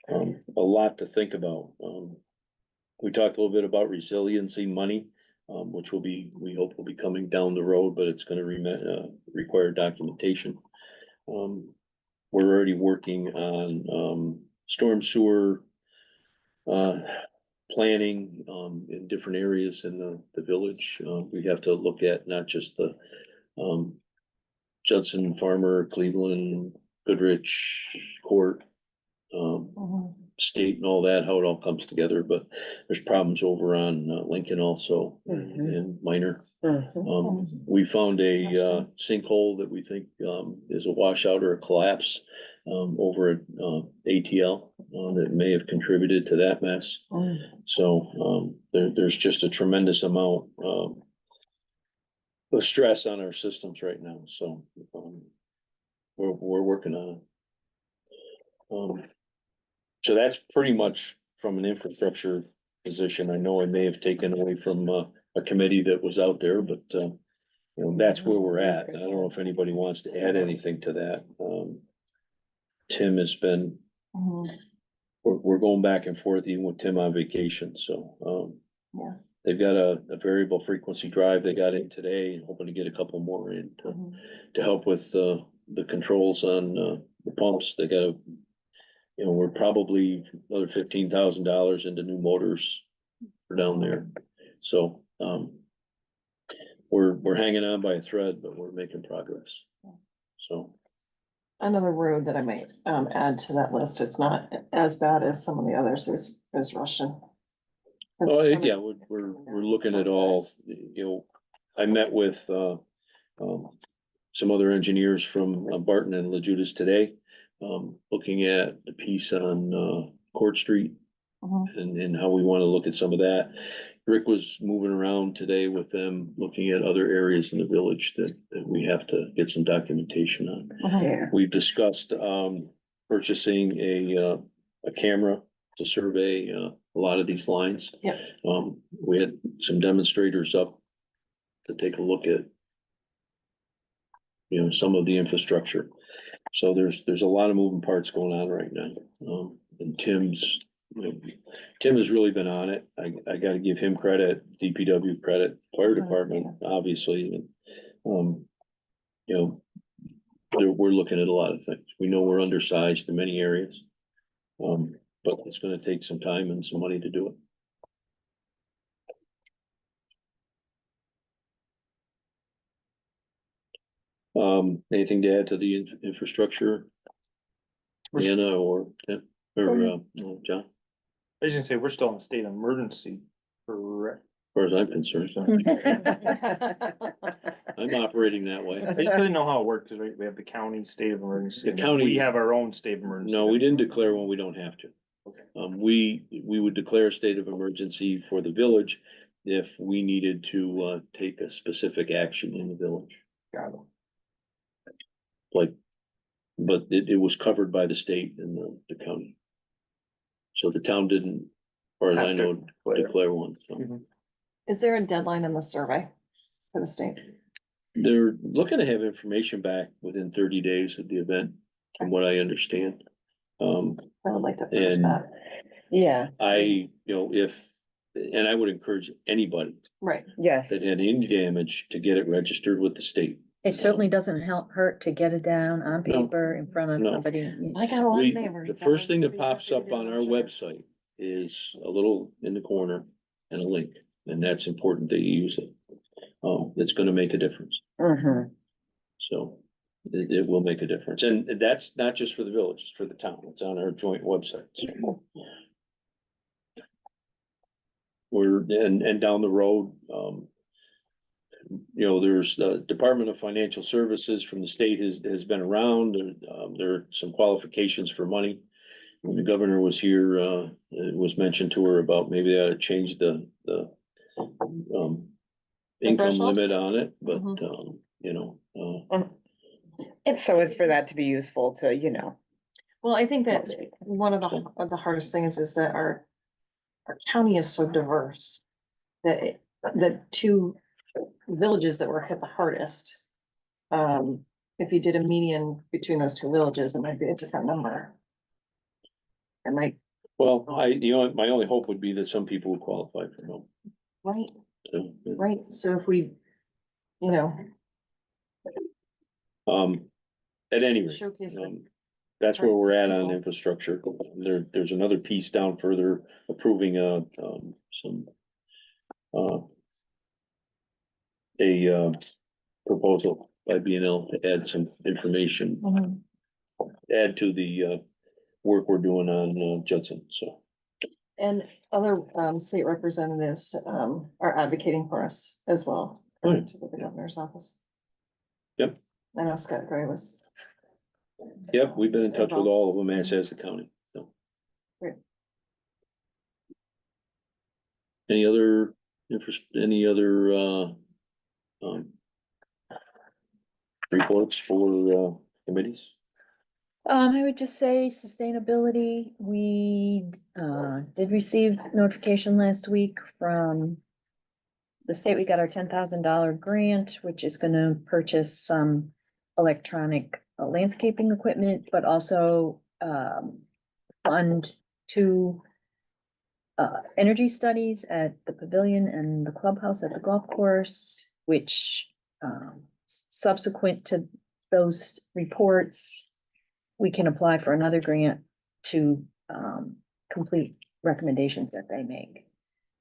a lot to think about. We talked a little bit about resiliency money, which we hope will be coming down the road, but it's gonna require documentation. We're already working on storm sewer planning in different areas in the village. We have to look at not just the Judson, Farmer, Cleveland, Goodrich, Court, State and all that, how it all comes together, but there's problems over on Lincoln also and Minor. We found a sinkhole that we think is a washout or a collapse over at ATL that may have contributed to that mess. So there's just a tremendous amount of stress on our systems right now. So we're working on it. So that's pretty much from an infrastructure position. I know I may have taken away from a committee that was out there, but that's where we're at. I don't know if anybody wants to add anything to that. Tim has been, we're going back and forth even with Tim on vacation, so they've got a variable frequency drive they got in today, hoping to get a couple more in to help with the controls on the pumps. They got we're probably another $15,000 into new motors for down there. So, we're hanging on by a thread, but we're making progress. So. Another road that I might add to that list, it's not as bad as some of the others, is Russian. Oh, yeah, we're looking at all, I met with some other engineers from Barton and LaJudas today. Looking at the piece on Court Street and how we want to look at some of that. Rick was moving around today with them, looking at other areas in the village that we have to get some documentation on. We've discussed purchasing a camera to survey a lot of these lines. We had some demonstrators up to take a look at some of the infrastructure. So there's a lot of moving parts going on right now. And Tim has really been on it. I gotta give him credit, DPW credit, fire department, obviously. And, we're looking at a lot of things. We know we're undersized in many areas. But it's gonna take some time and some money to do it. Anything to add to the infrastructure? Anna or John? I was gonna say, we're still in a state of emergency, correct? As far as I'm concerned, I'm operating that way. I didn't know how it worked, because we have the county state of emergency. The county- We have our own state of emergency. No, we didn't declare one, we don't have to. Okay. We would declare a state of emergency for the village if we needed to take a specific action in the village. Got it. But it was covered by the state and the county. So the town didn't, as far as I Have to know, declare one, so. Is there a deadline in the survey for the state? They're looking to have information back within 30 days of the event, from what I understand. I would like to finish And that. Yeah. if and I would encourage anybody Right. Yes, that had any damage to get it registered with the state. it certainly doesn't hurt to get it down on No. paper in front of No. somebody. I got a lot We, of neighbors. the first thing that would be happy pops to up do on it, our I'm sure. website is a little in the corner and a link, and that's important that you use it. It's gonna make a difference, Mhm. so it will make a difference, and that's not just for the village, it's for the town, it's on our joint website. So. And down the road, there's the Department of Financial Services from the state has been around, and, there are some qualifications for money. When the governor was here, it was mentioned to her about maybe they ought to change the income threshold? limit on it, but, Mhm. And so it's for that to be useful to, Well, I think that one of the hardest things is that our county is so diverse. That the two villages that were hit the hardest. If you did a median between those two villages, it might be a different number. It might, well, my only hope would be that some people would qualify for help. right, So, right, so if we, you know, at any rate. showcase the. That's where we're at on People. infrastructure. There's another piece down further approving, some, a proposal by BNL to add some information, Mhm. add to the, work we're doing on, Judson, so. And other state representatives are advocating for us as well. Right. To the governor's office. Yep. I know Scott Gray was. Yep, we've been in touch with all of them, as has the county, so. Great. Any other reports for, committees? I would just say sustainability, we, did receive notification last week from the state. We got our $10,000 grant, which is gonna purchase some electronic landscaping equipment, but also, fund two energy studies at the pavilion and the clubhouse at the golf course, which, subsequent to those reports, we can apply for another grant to, complete recommendations that they make.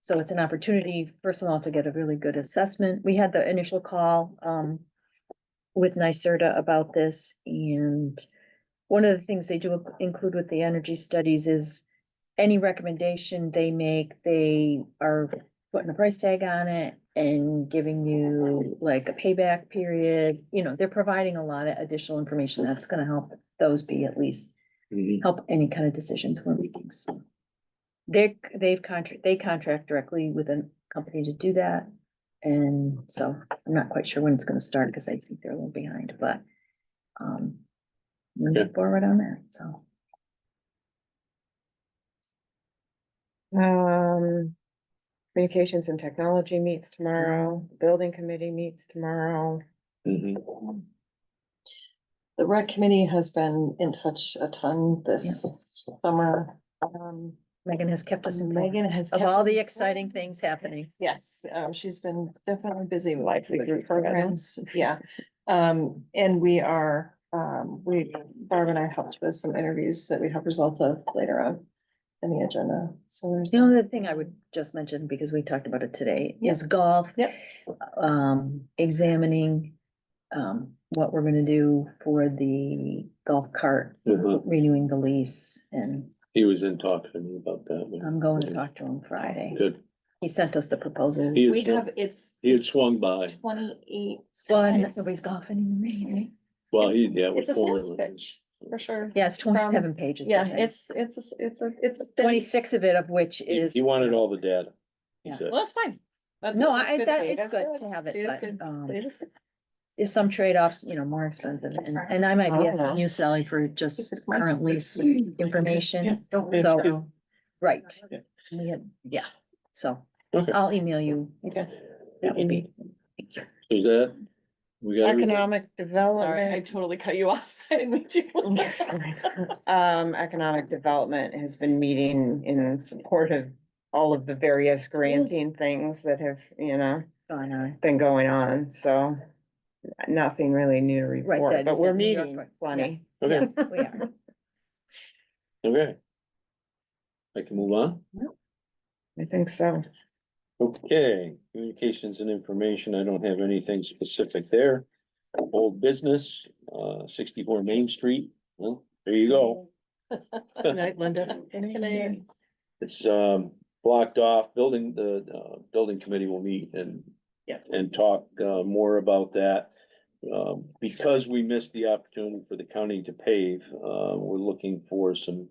So it's an opportunity, first of all, to get a really good assessment. We had the initial call, with NYSERDA about this, and one of the things they do include with the energy studies is any recommendation they make, they are putting a price tag on it and giving you like a payback period. They're providing a lot of additional information that's gonna help those be at least help any kind of decisions we're making. So they contract directly with a company to do that. And so I'm not quite sure when it's gonna start because I think they're a little behind, but moving forward on that, so. Communications and technology meets tomorrow, building committee meets tomorrow. Mhm. The rec committee has been in touch a ton this summer. Megan has kept us informed Megan has. of kept all us the informed. exciting things happening. Yes, she's been definitely busy with Like the the group group programs, yeah. And we are, Barb and I helped with some interviews that we have results of later on in the agenda, so there's. The only thing I would just mention, because we talked about it today, is golf. Yep. Examining, what we're gonna do for the golf cart, renewing the lease, and He was in talk to me about that. I'm going to talk to him Friday. Good. He sent us the proposal. He We had swung, have, it's. he had swung by. 28. Fun, spots. nobody's golfing in the rain, right? Well, it was It's a sales formal. pitch, for sure. Yeah, it's 27 pages. I Yeah, think. it's. 26 of it of which is. He wanted all the data, he Yeah. said. Well, that's fine. That's- No, that's good. it's Data's good to have it, Data's but, good. Data's good. there's some trade-offs, more expensive, and I might be asking you, Sally, for just It's fine. current lease information. Don't. So, right, so Okay. I'll email you. Okay. That would be. Thank you. So is that, we got everything? Economic Sorry, I development. totally cut you off. I didn't mean to. Economic development has been meeting in support of all of the various granting things that have, Going on. been going on, so nothing really new to Right, report, that but is we're the New York meeting part. plenty. Okay, Yeah, we are. okay. I can move on? I think so. Okay, communications and information, I don't have anything specific there. Old business, 64 Main Street, well, there you go. Good night, Linda. It's, blocked off, building committee will meet and talk, more about that. Because we missed the opportunity for the county to pave, we're looking for some,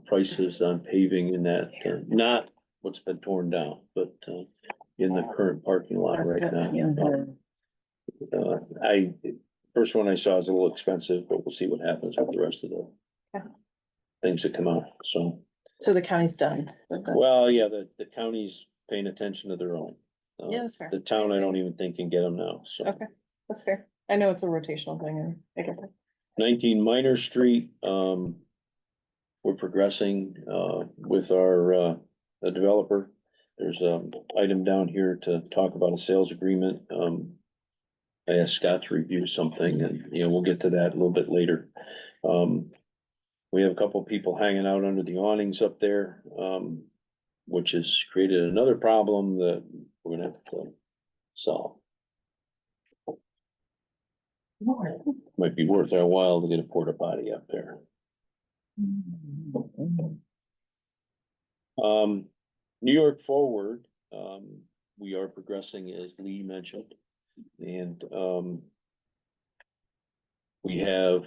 prices on paving in that, not what's been torn down, but, in the current parking lot right now. First one I saw is a little expensive, but we'll see what happens with the rest of the things that come out, so. So the county's done. with the- Well, yeah, the county's paying attention to their own. Yeah, that's fair. The town, I don't even think can get them now, so. Okay, that's fair. I know it's a rotational thing, and I get that. 19 Minor Street, we're progressing, with our, the developer. There's a item down here to talk about a sales agreement. I asked Scott to review something and, we'll get to that a little bit later. We have a couple of people hanging out under the awnings up there, which has created another problem that we're gonna have to solve. Might be worth our while to get a porta potty up there. New York Forward, we are progressing, as Lee mentioned, and, we have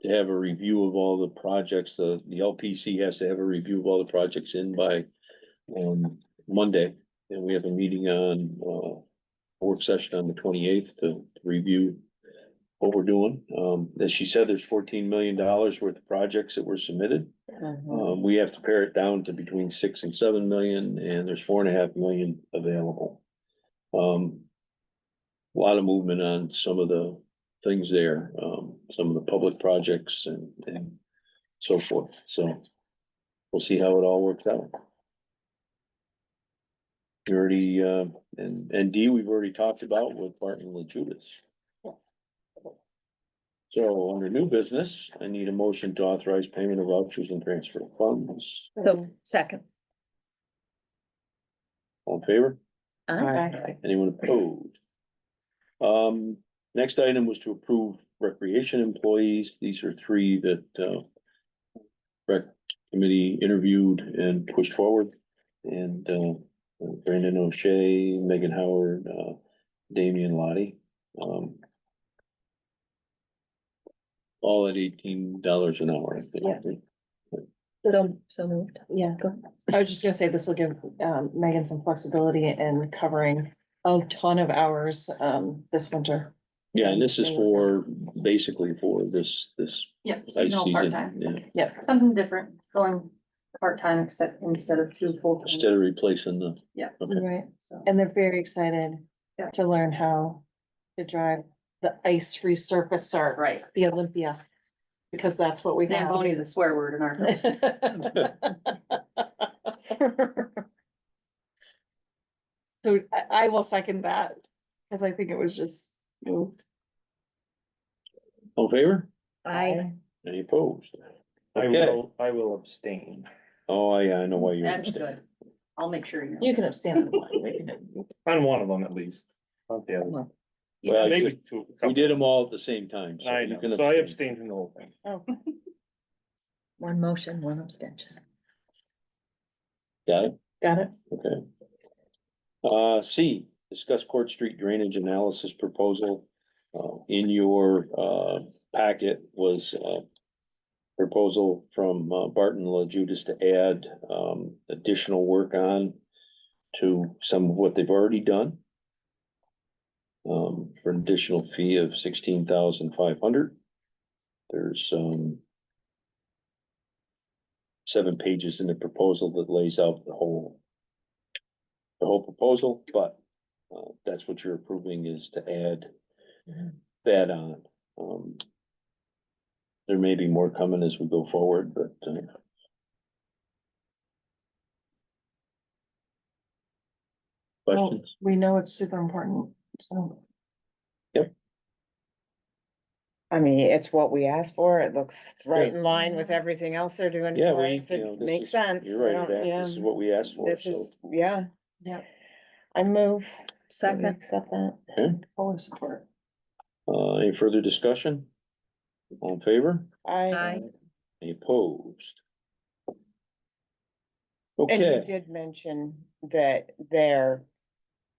to have a review of all the projects, the LPC has to have a review of all the projects in by, Monday, and we have a meeting on, work session on the 28th to review what we're doing. As she said, there's $14 million worth of projects that were submitted. We have to pare it down to between 6 and 7 million, and there's 4.5 million available. A lot of movement on some of the things there, some of the public projects and so forth, so we'll see how it all works out. We already, and D, we've already talked about with Barton and Judas. So under new business, I need a motion to authorize payment of vouchers and transfer of funds. So, second. All in favor? Aye. Anyone opposed? Next item was to approve recreation employees. These are three that, rec committee interviewed and pushed forward. And, Brandon O'Shea, Megan Howard, Damian Lottie. All at $18 an hour, I think. Yeah. So moved. Yeah, I was just gonna say this will give Megan some flexibility in covering a ton of hours this winter. Yeah, and this is for, basically for this. Yep, ice seasonal season, part-time. yeah. Yep. Something different, going part-time except instead of 2 full-time. Instead of replacing the. Yeah. Okay. Right, So, and they're very excited Yeah. to learn how to drive the ice resurfacer, right. the Olympia. Because that's what we There's have. only the swear word in our. So I will second that, because I think it was just moved. All in favor? Aye. Any opposed? I Okay. will abstain. Oh, yeah, I know why you're That's abstaining. good. I'll make sure you know. You can abstain on one, we can- On one of them at least. Not the other one. Well, Maybe two. We did them all at the same time. so I you know, can so I abstain. abstained from the whole thing. Oh, One motion, one abstention. Got it? got it. Okay. C, discuss Court Street drainage analysis proposal. In your, packet was, proposal from, Barton La Judas to add, additional work on to some of what they've already done. For an additional fee of 16,500. There's, 7 pages in the proposal that lays out the whole proposal, but, that's what you're approving is to add that on. There may be more coming as we go forward, but, questions? We know it's super important, so. I mean, it's what we asked for. It looks it's right Yeah. in line with everything else they're doing Yeah, for we, us. you know, It this makes is- sense. You're I right, don't- Pat. yeah. This is what we asked for, This so. is, yeah. Yeah. I move. that we Second. Accept that. Okay, Full support. any further discussion? All in favor? I, Any opposed? and you Okay, did mention that they're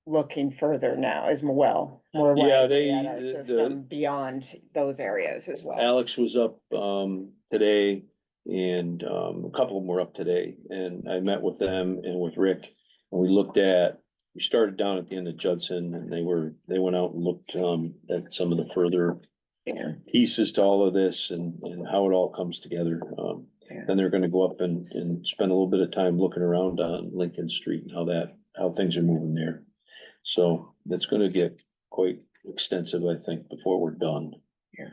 looking further now as well, more Yeah, widely at they- our the- system beyond those areas as well. Alex was up, today, and, a couple of them were up today, and I met with them and with Rick. And we started down at the end of Judson, and they went out and looked, at some of the further Yeah. pieces to all of this and how it all comes together. Then they're gonna go up and spend a little bit of time looking around on Lincoln Street and how things are moving there. So that's gonna get quite extensive, I think, before we're done. Yeah.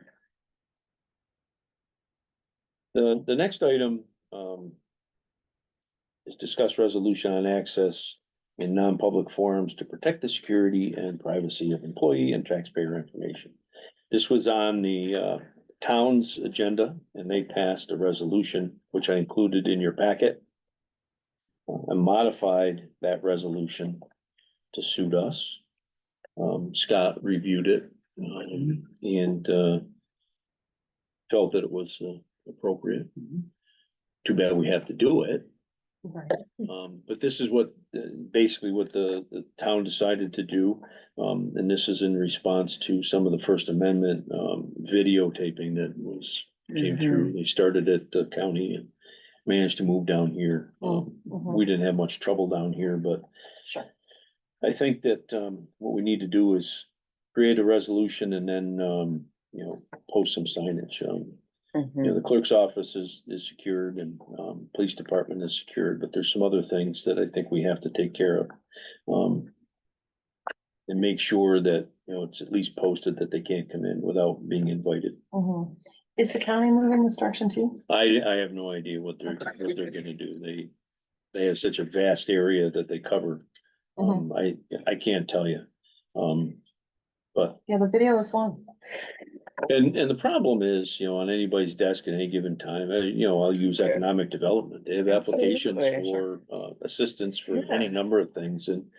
The next item, is discuss resolution on access in non-public forums to protect the security and privacy of employee and taxpayer information. This was on the, town's agenda, and they passed a resolution, which I included in your packet. And modified that resolution to suit us. Scott reviewed it, and, felt that it was, appropriate. Too bad we have to do it. Right. But this is what, basically what the town decided to do. And this is in response to some of the First Amendment, videotaping that came through. They started at the county and managed to move down here. We didn't have much trouble down here, but Sure. I think that, what we need to do is create a resolution and then, post some signage. Mhm. The clerk's office is secured and, police department is secured, but there's some other things that I think we have to take care of. And make sure that, it's at least posted that they can't come in without being invited. Mhm. Is the county moving this direction too? I have no idea what they're gonna do. They have such a vast area that they cover. I can't tell you. But Yeah, the video is long. And the problem is, on anybody's desk at any given time, I'll use economic development. They have applications Absolutely. for, assistance for any Yeah. number of things and,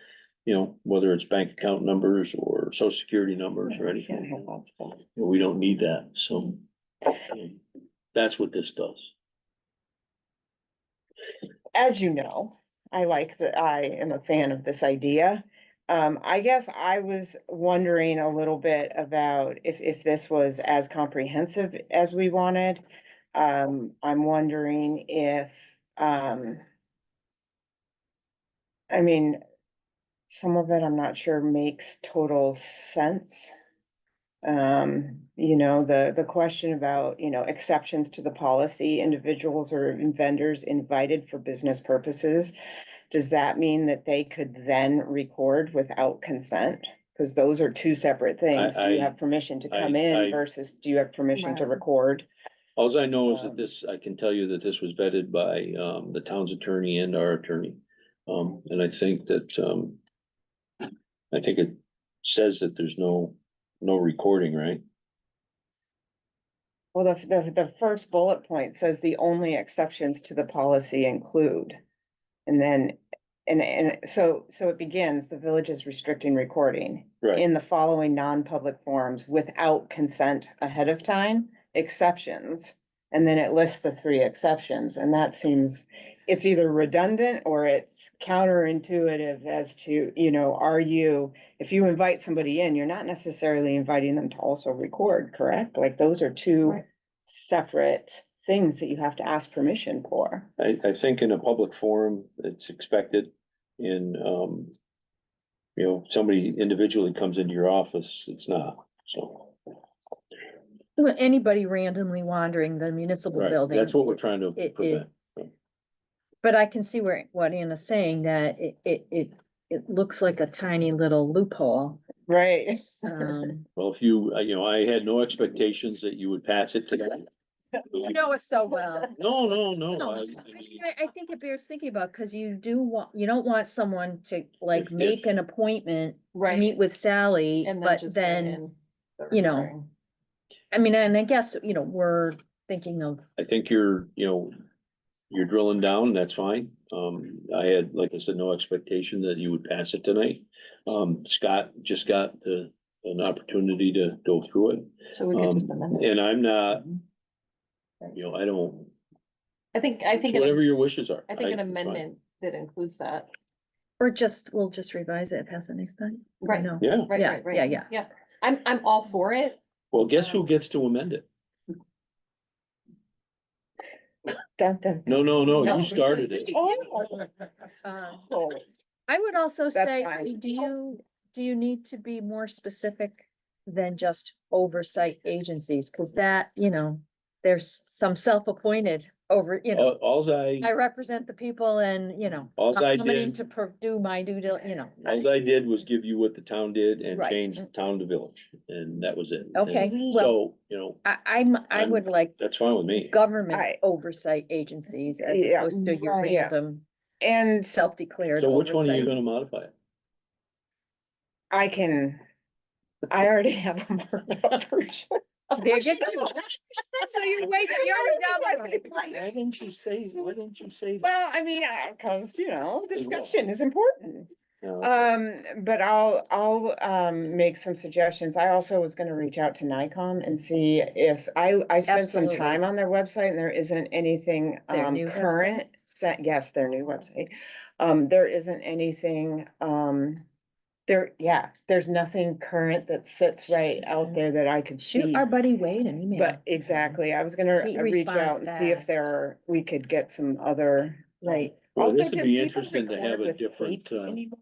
whether it's bank account numbers or social security numbers or Can't anything. help that. We don't need that, so. That's what this does. As you know, I am a fan of this idea. I guess I was wondering a little bit about if this was as comprehensive as we wanted. I'm wondering if, I mean, some of it I'm not sure makes total sense. The question about, exceptions to the policy, individuals or vendors invited for business purposes. Does that mean that they could then record without consent? Cause those are two separate things. Do you have permission to come in versus do you have permission to Right. record? Alls I know is that I can tell you that this was vetted by, the town's attorney and our attorney. And I think that, it says that there's no recording, right? Well, the first bullet point says the only exceptions to the policy include. And then, so it begins, the village is restricting recording. Right. In the following non-public forums without consent ahead of time, exceptions. And then it lists the three exceptions, and that seems, it's either redundant or it's counterintuitive as to, if you invite somebody in, you're not necessarily inviting them to also record, correct? Like, those are two Right. separate things that you have to ask permission for. I think in a public forum, it's expected in, somebody individually comes into your office, it's not, so. Anybody randomly wandering the municipal Right, building. that's what we're trying to It- prevent. But I can see what Anna's saying, that it looks like a tiny little loophole. Right. Um, Well, if you, I had no expectations that you would pass it today. You know us so well. No, no, No, no. I think it bears thinking about, cause you don't want someone to like If- make an appointment to Right. meet with Sally, And but just go then, in the you know, recurring. I mean, and I guess, we're thinking of, I think you're drilling down, that's fine. I had, like I said, no expectation that you would pass it tonight. Scott just got an opportunity to go through it. So we could just amend it. And I'm not, I don't, I think, it's whatever your wishes are. I think an fine. amendment that includes that. or we'll just revise it and pass it next time. Right. No. Yeah, Right, Yeah, right, right. yeah, yeah. Yeah, I'm all for it. well, guess who gets to amend it? Dun, dun, No, no, no, No. you started it. Uh, oh, I would also That's say, fine. do you need to be more specific than just oversight agencies? Cause that, there's some self-appointed over, Alls I I represent the people and, Alls I I'm coming did- to do my due diligence, alls I did was give you what the town did and Right. change town to village, and that was it. Okay, And well, so, I I'm- would like that's fine with me. government I- oversight agencies as Yeah, opposed to your right. Yeah. random and self-declared. So which one are you oversight. gonna modify? I already have a marked up version. There you go. So you're waiting, you're already down the road. Why didn't you say that? Well, I mean, cause discussion is important. No. But I'll make some suggestions. I also was gonna reach out to NICOM and see if I spent some Absolutely. time on their website and there isn't anything Their new website? current set, yes, their new website. There isn't anything there's nothing current that sits right out there that I could Shoot see. our buddy Wade an email. But exactly, I was gonna He reach responds out and see if fast. we could get some other, Right. Well, Also, this would do be people interesting to have record a with different, tape anymore?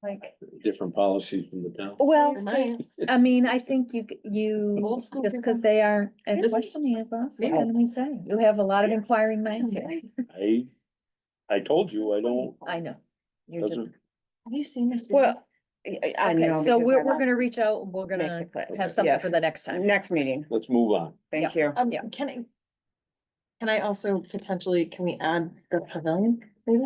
Like, different policy from the town. Well, Nice. I mean, I think you, Old school just cause people. they are, and Just- questioning is us, what can we say? You have a lot of inquiring minds here. I told you, I don't, I know. You're just, doesn't, Have you seen this? video? well, I okay, know. so because we're I'm- gonna reach out, we're Make gonna the clips. have something for Yes. the next time. Next meeting, let's move on. thank you. Yeah. Can I also potentially, can we add the pavilion, maybe?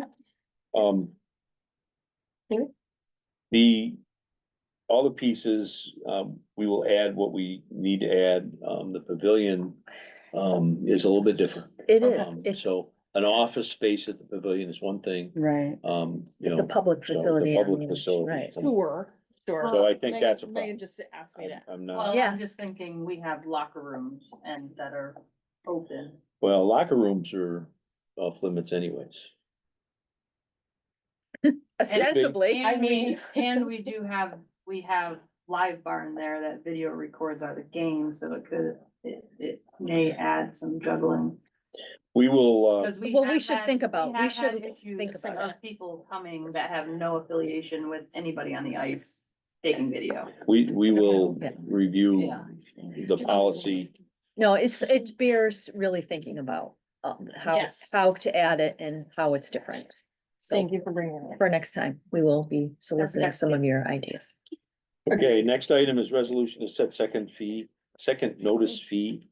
Maybe? All the pieces, we will add what we need to add. The pavilion, is a little bit different. It is, it's, So an office space at the pavilion is one thing, Right. it's a public so it's a facility. I public mean, facility. right. Sure, sure. So I think Megan- that's a Megan problem. just asked me that. I'm Well, not, I'm Yes. just thinking we have locker rooms and that are open. well, locker rooms are off limits anyways. Ostensibly, I And we- mean. And we have live barn there that video records our game, so it may add some juggling. We will, Because Well, we have should had- think about- we have should had issues think about of people coming that have no affiliation with anybody on the ice taking video. we will Yeah. review Yeah. the policy. No, it bears really thinking about, Yes. how to add it and how it's different. So Thank you for bringing it. for next time, we will be soliciting some of your ideas. Okay, next item is resolution to set second notice fee.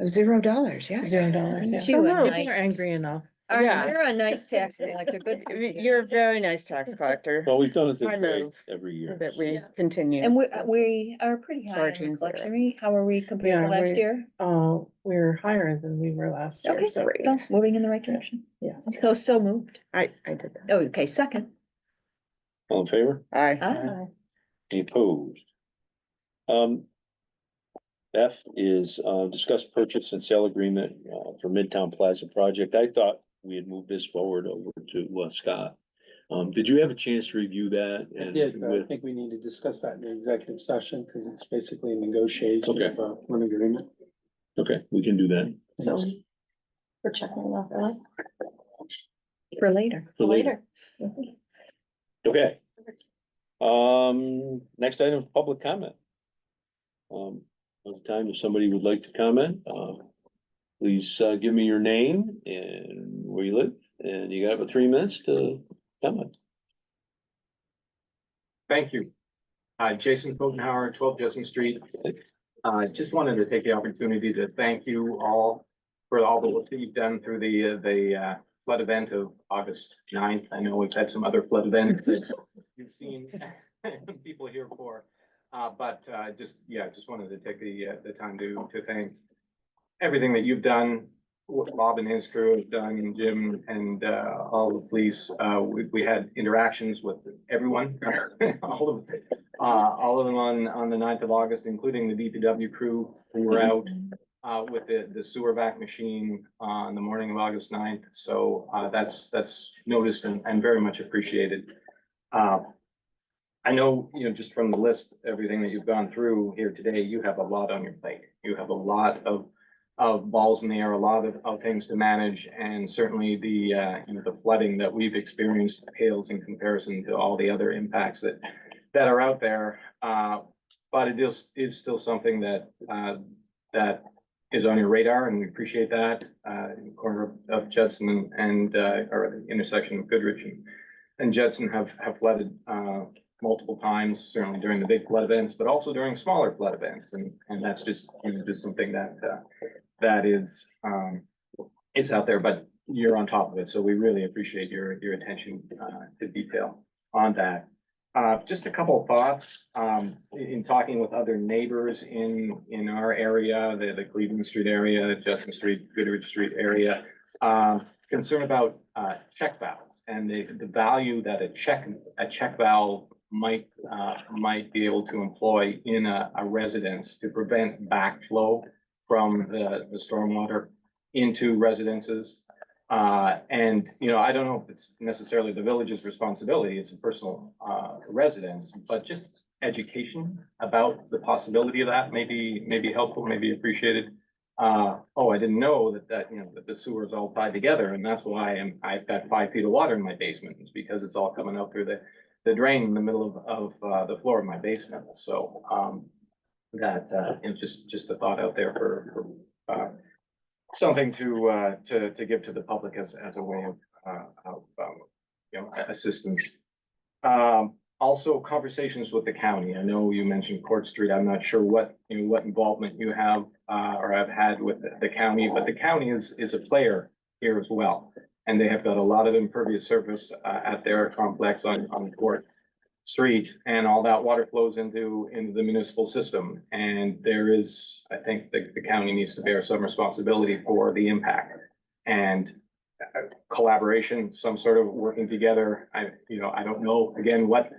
$0, yes. $0, yeah. So People are nice. angry enough. Yeah. You're a nice tax collector, good. You're a very nice tax collector, Well, we've done it this I way move every year. that we Yeah. continue. And we are pretty high in Charging the zero. collection rate. How are we compared to Yeah, last we- year? We're higher than we were last year, Okay, so. great. so moving in the right direction. Yes. So moved. I did that. Oh, okay, second. All in favor? Aye. Ah, Any opposed? F is, discuss purchase and sale agreement, for Midtown Plaza project. I thought we had moved this forward over to, Scott. Did you have a chance to review that? I And did, but I with, think we need to discuss that in the executive session, because it's basically a negotiation Okay. of an agreement. okay, we can do that. So we're checking it off early. for later. For later. Okay. Next item, is public comment. Of the time, if somebody would like to comment, please, give me your name and where you live, and you got about 3 minutes to comment. Thank you. Jason Fotenhauer, 12 Jessamine Street. Just wanted to take the opportunity to thank you all for all the work that you've done through the flood event of August 9th. I know we've had some other flood events that you've seen people here for. But just wanted to take the time to thank everything that you've done, what Bob and his crew have done, and Jim and all the police. We had interactions with everyone, all of them on the 9th of August, including the DPW crew who were out with the sewer vac machine on the morning of August 9th. So that's noticed and very much appreciated. I know, just from the list, everything that you've gone through here today, you have a lot on your plate. You have a lot of balls in the air, a lot of things to manage, and certainly the the flooding that we've experienced pales in comparison to all the other impacts that are out there. But it is still something that is on your radar, and we appreciate that. In the corner of Judson and or the intersection of Goodrich and Judson have flooded multiple times, certainly during the big flood events, but also during smaller flood events, and that's just something that is out there. But you're on top of it, so we really appreciate your attention to detail on that. Just a couple of thoughts in talking with other neighbors in our area, the Cleveland Street area, Judson Street, Goodrich Street area, concern about check valves and the value that a check valve might be able to employ in a residence to prevent backflow from the stormwater into residences. And I don't know if it's necessarily the village's responsibility, it's a personal residence, but just education about the possibility of that may be helpful, may be appreciated. Oh, I didn't know that the sewer is all tied together, and that's why I've got 5 feet of water in my basement. It's because it's all coming out through the drain in the middle of the floor of my basement. So just a thought out there for something to give to the public as a way of assistance. Also, conversations with the county. I know you mentioned Court Street. I'm not sure what involvement you have or have had with the county, but the county is a player here as well, and they have got a lot of impervious surface at their complex on Court Street, and all that water flows into the municipal system. And there is, I think, the county needs to bear some responsibility for the impact and collaboration, some sort of working together. I don't know again what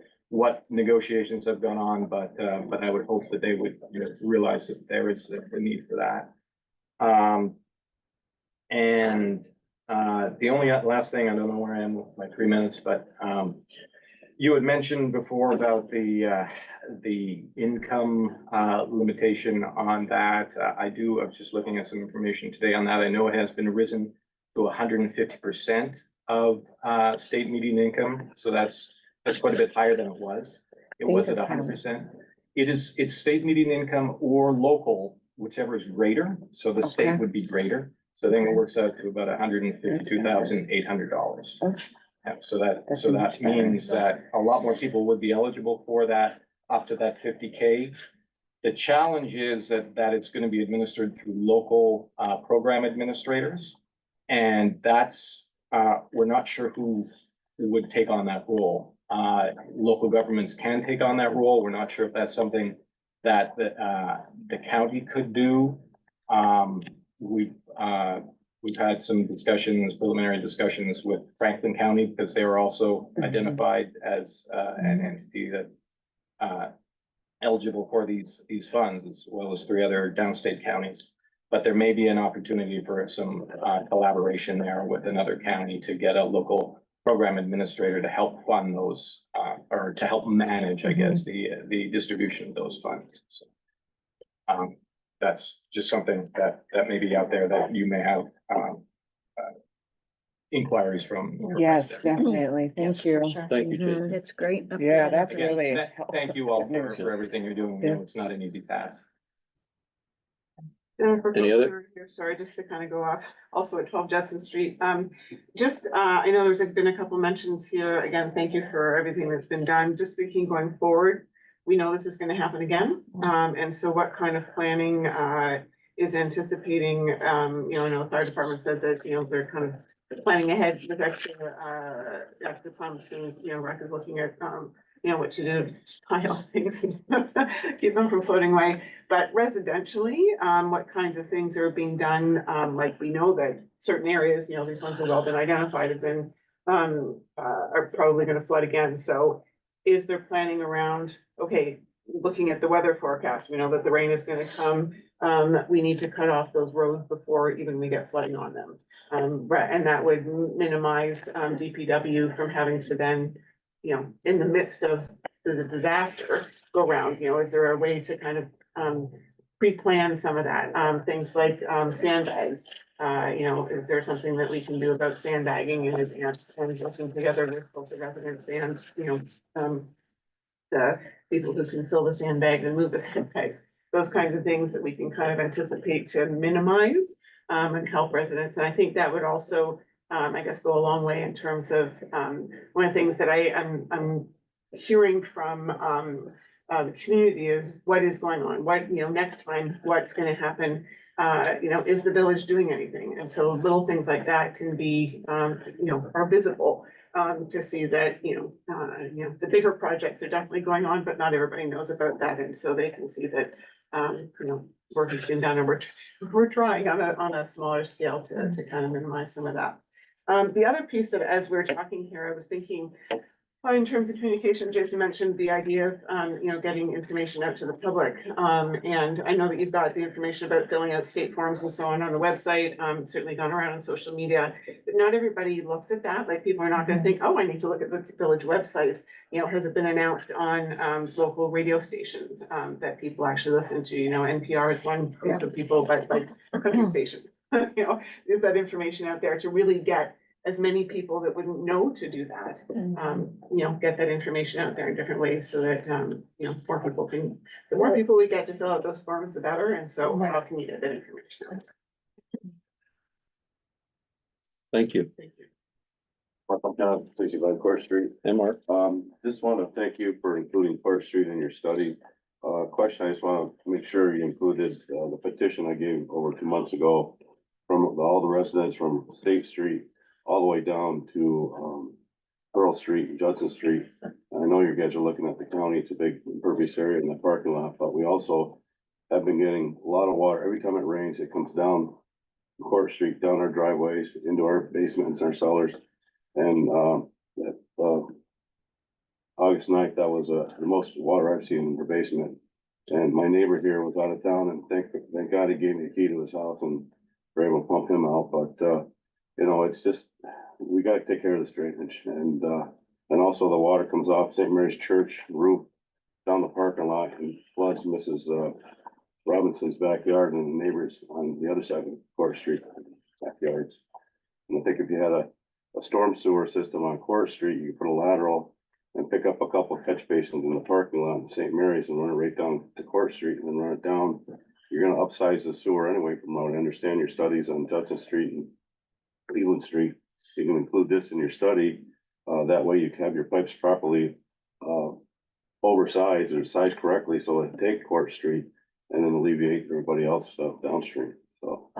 negotiations have gone on, but I would hope that they would realize that there is a need for that. And the only last thing, I don't know where I am with my 3 minutes, but you had mentioned before about the income limitation on that. I was just looking at some information today on that. I know it has been risen to 150% of state median income. So that's quite a bit higher than it was. It was at 100%. It's state median income or local, whichever is greater. So the state would be greater. So then it works out to about $152,800. So that means that a lot more people would be eligible for that, up to that 50K. The challenge is that it's going to be administered through local program administrators, and that's we're not sure who would take on that role. Local governments can take on that role. We're not sure if that's something that the county could do. We've had some preliminary discussions with Franklin County, because they were also identified as an entity that eligible for these funds, as well as 3 other downstate counties. But there may be an opportunity for some collaboration there with another county to get a local program administrator to help fund those, or to help manage, I guess, the distribution of those funds. So, that's just something that may be out there that you may have inquiries from. Yes, definitely. Thank you. Thank you, Jim. That's great. Yeah, that's Yeah. really. Thank you all for everything you're doing. It's not an easy task. Jennifer Any other? Hilfer here, sorry, just to kind of go off, also at 12 Judson Street. I know there's been a couple mentions here. Again, thank you for everything that's been done. Just thinking going forward, we know this is gonna happen again. And so what kind of planning, is anticipating, you know, I know the fire department said that, you know, they're kind of planning ahead with extra pumps and, you know, Rec is looking at, you know, what to do to pile things, keep them from floating away. But residentially, what kinds of things are being done? Like we know that certain areas, you know, these ones that have all been identified have been, are probably gonna flood again. So is there planning around, okay, looking at the weather forecast, we know that the rain is gonna come. We need to cut off those roads before even we get flooding on them. And that would minimize, DPW from having to then, you know, in the midst of the disaster, go around, you know, is there a way to kind of, pre-plan some of that? Things like, sandbags, you know, is there something that we can do about sandbagging in advance and working together with both the residents and, you know, the people who can fill the sandbags and move the sandbags? Those kinds of things that we can kind of anticipate to minimize, and help residents. And I think that would also, I guess, go a long way in terms of, one of the things that I'm hearing from, the community is what is going on, what, you know, next time, what's gonna happen? You know, is the village doing anything? And so little things like that can be, you know, are visible, to see that, you know, the bigger projects are definitely going on, but not everybody knows about that. And so they can see that, you know, work has been done and we're trying on a smaller scale to kind of minimize some of that. The other piece that as we're talking here, I was thinking, in terms of communication, Jason mentioned the idea of, you know, getting information out to the public. And I know that you've got the information about filling out state forms and so on the website, certainly gone around on social media. But not everybody looks at that. Like people are not gonna think, oh, I need to look at the village website. You know, has it been announced on, local radio stations, that people actually listen to? You know, NPR is one group of people, but like country stations, you know, is that information out there to really get as many people that wouldn't know to do that, you know, get that information out there in different ways so that, you know, more people can, the more people we get to fill out those forms, the better. And so how can you get that information out? Thank you. Thank you. Mark, I'm 65 Court Street. And Mark, Just want to thank you for including Court Street in your study. Question, I just want to make sure you included, the petition I gave over 2 months ago from all the residents from State Street all the way down to, Pearl Street and Judson Street. I know you guys are looking at the county. It's a big impervious area in the parking lot, but we also have been getting a lot of water. Every time it rains, it comes down Court Street, down our driveways, into our basements, our cellars. And, August 9th, that was, the most water I've seen in the basement. And my neighbor here was out of town and thank God he gave me the key to his house and we're able to pump him out. But, you know, it's just, we gotta take care of this drainage and also the water comes off St. Mary's Church roof down the parking lot and floods Mrs. Robinson's backyard and the neighbors on the other side of Court Street backyards. And I think if you had a storm sewer system on Court Street, you could put a lateral and pick up a couple of catch basins in the parking lot in St. Mary's and run it right down to Court Street and then run it down. You're gonna upsize the sewer anyway from what I understand your studies on Judson Street and Cleveland Street. You can include this in your study. That way you can have your pipes properly, oversized or sized correctly so it take Court Street and then alleviate everybody else downstream. So,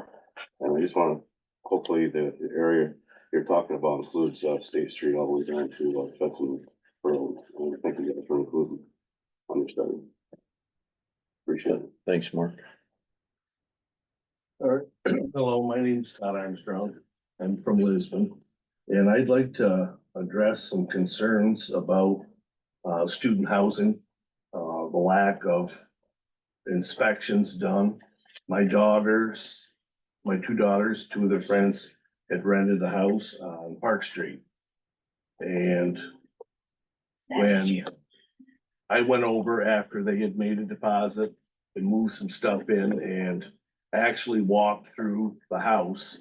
and I just wanna, hopefully the area you're talking about includes, State Street all the way down to, Judson. And thank you guys for including on your study. Appreciate it. thanks, Mark. All right. Hello, my name's Scott Armstrong. I'm from Lisbon. And I'd like to address some concerns about student housing, the lack of inspections done. My daughters, my two daughters, two of their friends had rented a house on Park Street. And when I went over after they had made a deposit and moved some stuff in and actually walked through the house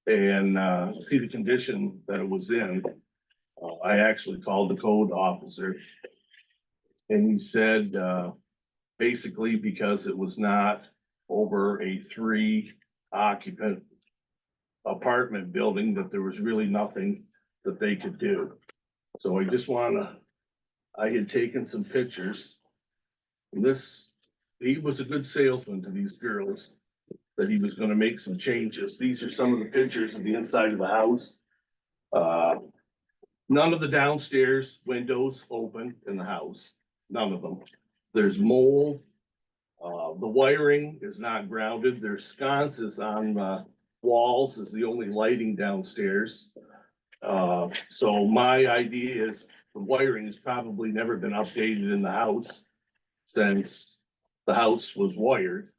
and see the condition that it was in, I actually called the code officer. And he said, basically because it was not over a 3 occupant apartment building, that there was really nothing that they could do. So I just wanna, I had taken some pictures This, he was a good salesman to these girls, that he was gonna make some changes. These are some of the pictures of the inside of the house. None of the downstairs windows open in the house, none of them. There's mold. The wiring is not grounded. There's sconces on the walls is the only lighting downstairs. So my idea is the wiring has probably never been updated in the house since the house was wired.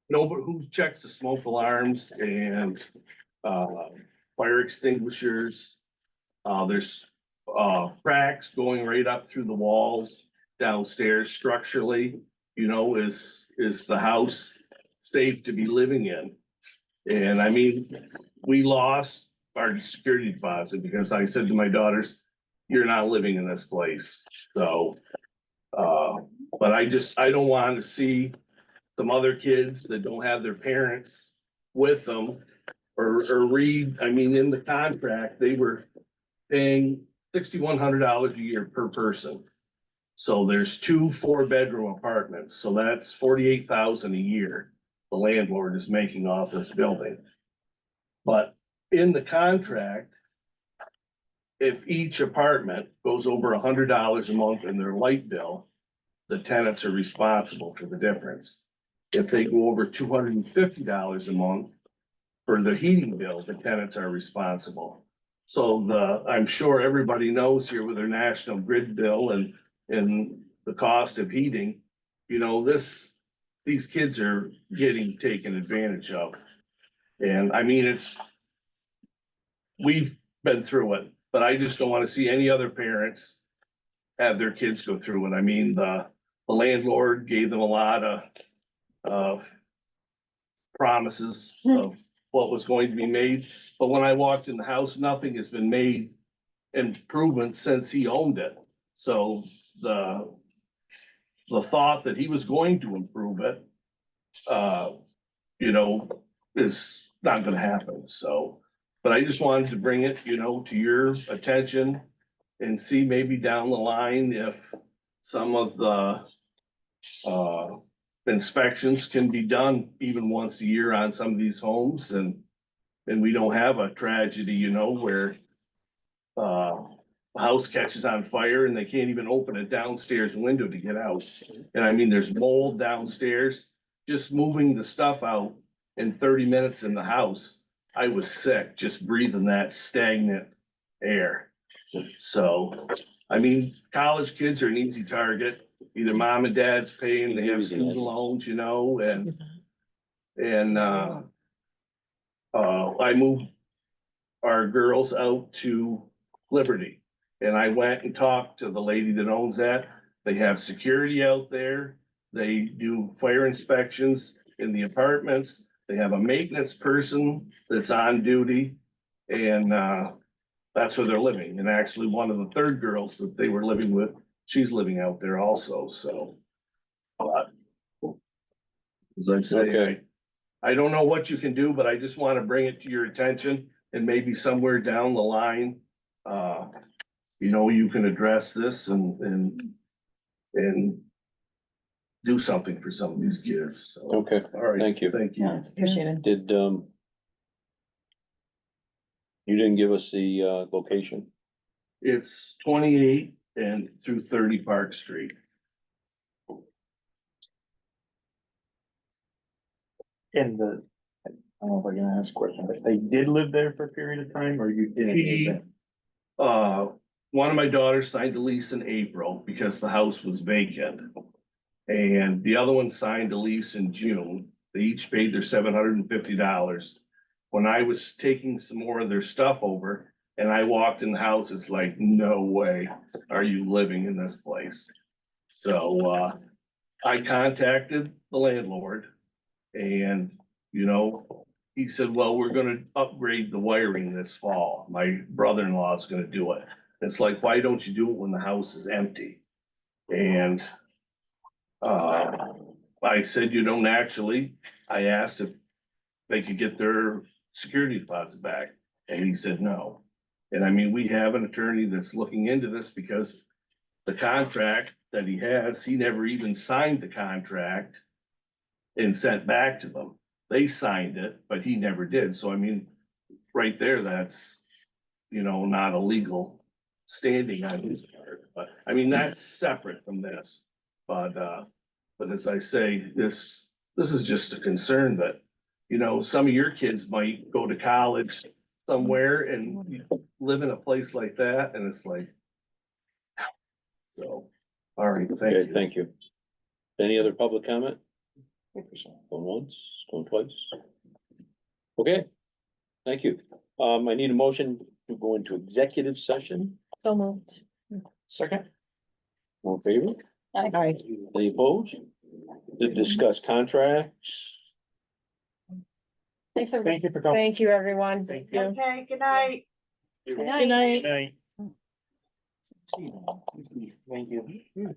Nobody who checks the smoke alarms and fire extinguishers. There's cracks going right up through the walls downstairs structurally, you know, is the house safe to be living in? And I mean, we lost our security deposit because I said to my daughters, you're not living in this place. So, but I don't want to see some other kids that don't have their parents with them or read, I mean, in the contract, they were paying $6,100 a year per person. So there's 2 4-bedroom apartments, so that's $48,000 a year the landlord is making off this building. But in the contract, if each apartment goes over $100 a month in their light bill, the tenants are responsible for the difference. If they go over $250 a month for the heating bill, the tenants are responsible. So I'm sure everybody knows here with their national grid bill and the cost of heating, you know, these kids are getting taken advantage of. And I mean, we've been through it, but I just don't want to see any other parents have their kids go through it. I mean, the landlord gave them a lot of promises of what was going to be made. But when I walked in the house, nothing has been made improvement since he owned it. So the thought that he was going to improve it, you know, is not gonna happen. So, but I just wanted to bring it, you know, to your attention and see maybe down the line if some of the inspections can be done even once a year on some of these homes and we don't have a tragedy, you know, where a house catches on fire and they can't even open a downstairs window to get out. And I mean, there's mold downstairs, just moving the stuff out in 30 minutes in the house. I was sick just breathing that stagnant air. So, I mean, college kids are an easy target. Either mom and dad's paying, they have student loans, you know, and I moved our girls out to Liberty. And I went and talked to the lady that owns that. They have security out there. They do fire inspections in the apartments. They have a maintenance person that's on duty. And that's where they're living. And actually, one of the third girls that they were living with, she's living out there also, so. As I say, Okay. I don't know what you can do, but I just want to bring it to your attention and maybe somewhere down the line. You know, you can address this and do something for some of these kids. So, Okay, all right, thank you. thank you. Yeah, it's appreciated. Did, you didn't give us the, location? It's 28 and through 30 Park Street. And I don't know if I'm gonna ask a question, but they did live there for a period of time, or you didn't? live there? One of my daughters signed a lease in April because the house was vacant. And the other one signed a lease in June. They each paid their $750. When I was taking some more of their stuff over and I walked in the house, it's like, no way are you living in this place. So, I contacted the landlord and, you know, he said, well, we're gonna upgrade the wiring this fall. My brother-in-law is gonna do it. It's like, why don't you do it when the house is empty? And I said, you know, naturally, I asked if they could get their security deposit back, and he said no. And I mean, we have an attorney that's looking into this because the contract that he has, he never even signed the contract and sent back to them. They signed it, but he never did. So I mean, right there, that's, you know, not a legal standing on his part. But I mean, that's separate from this. But as I say, this is just a concern that, you know, some of your kids might go to college somewhere and live in a place like that, and it's like. So, all right, thank Okay, you. thank you. Any other public comment? Going once, going twice? Okay, thank you. I need a motion to go into executive session. So moved. Second. All in favor? Aye. Any opposed? To discuss contracts. Thanks, everybody. Thank you for coming. Thank you, everyone. Thank you. Okay, good night. Good night. Night. Thank you.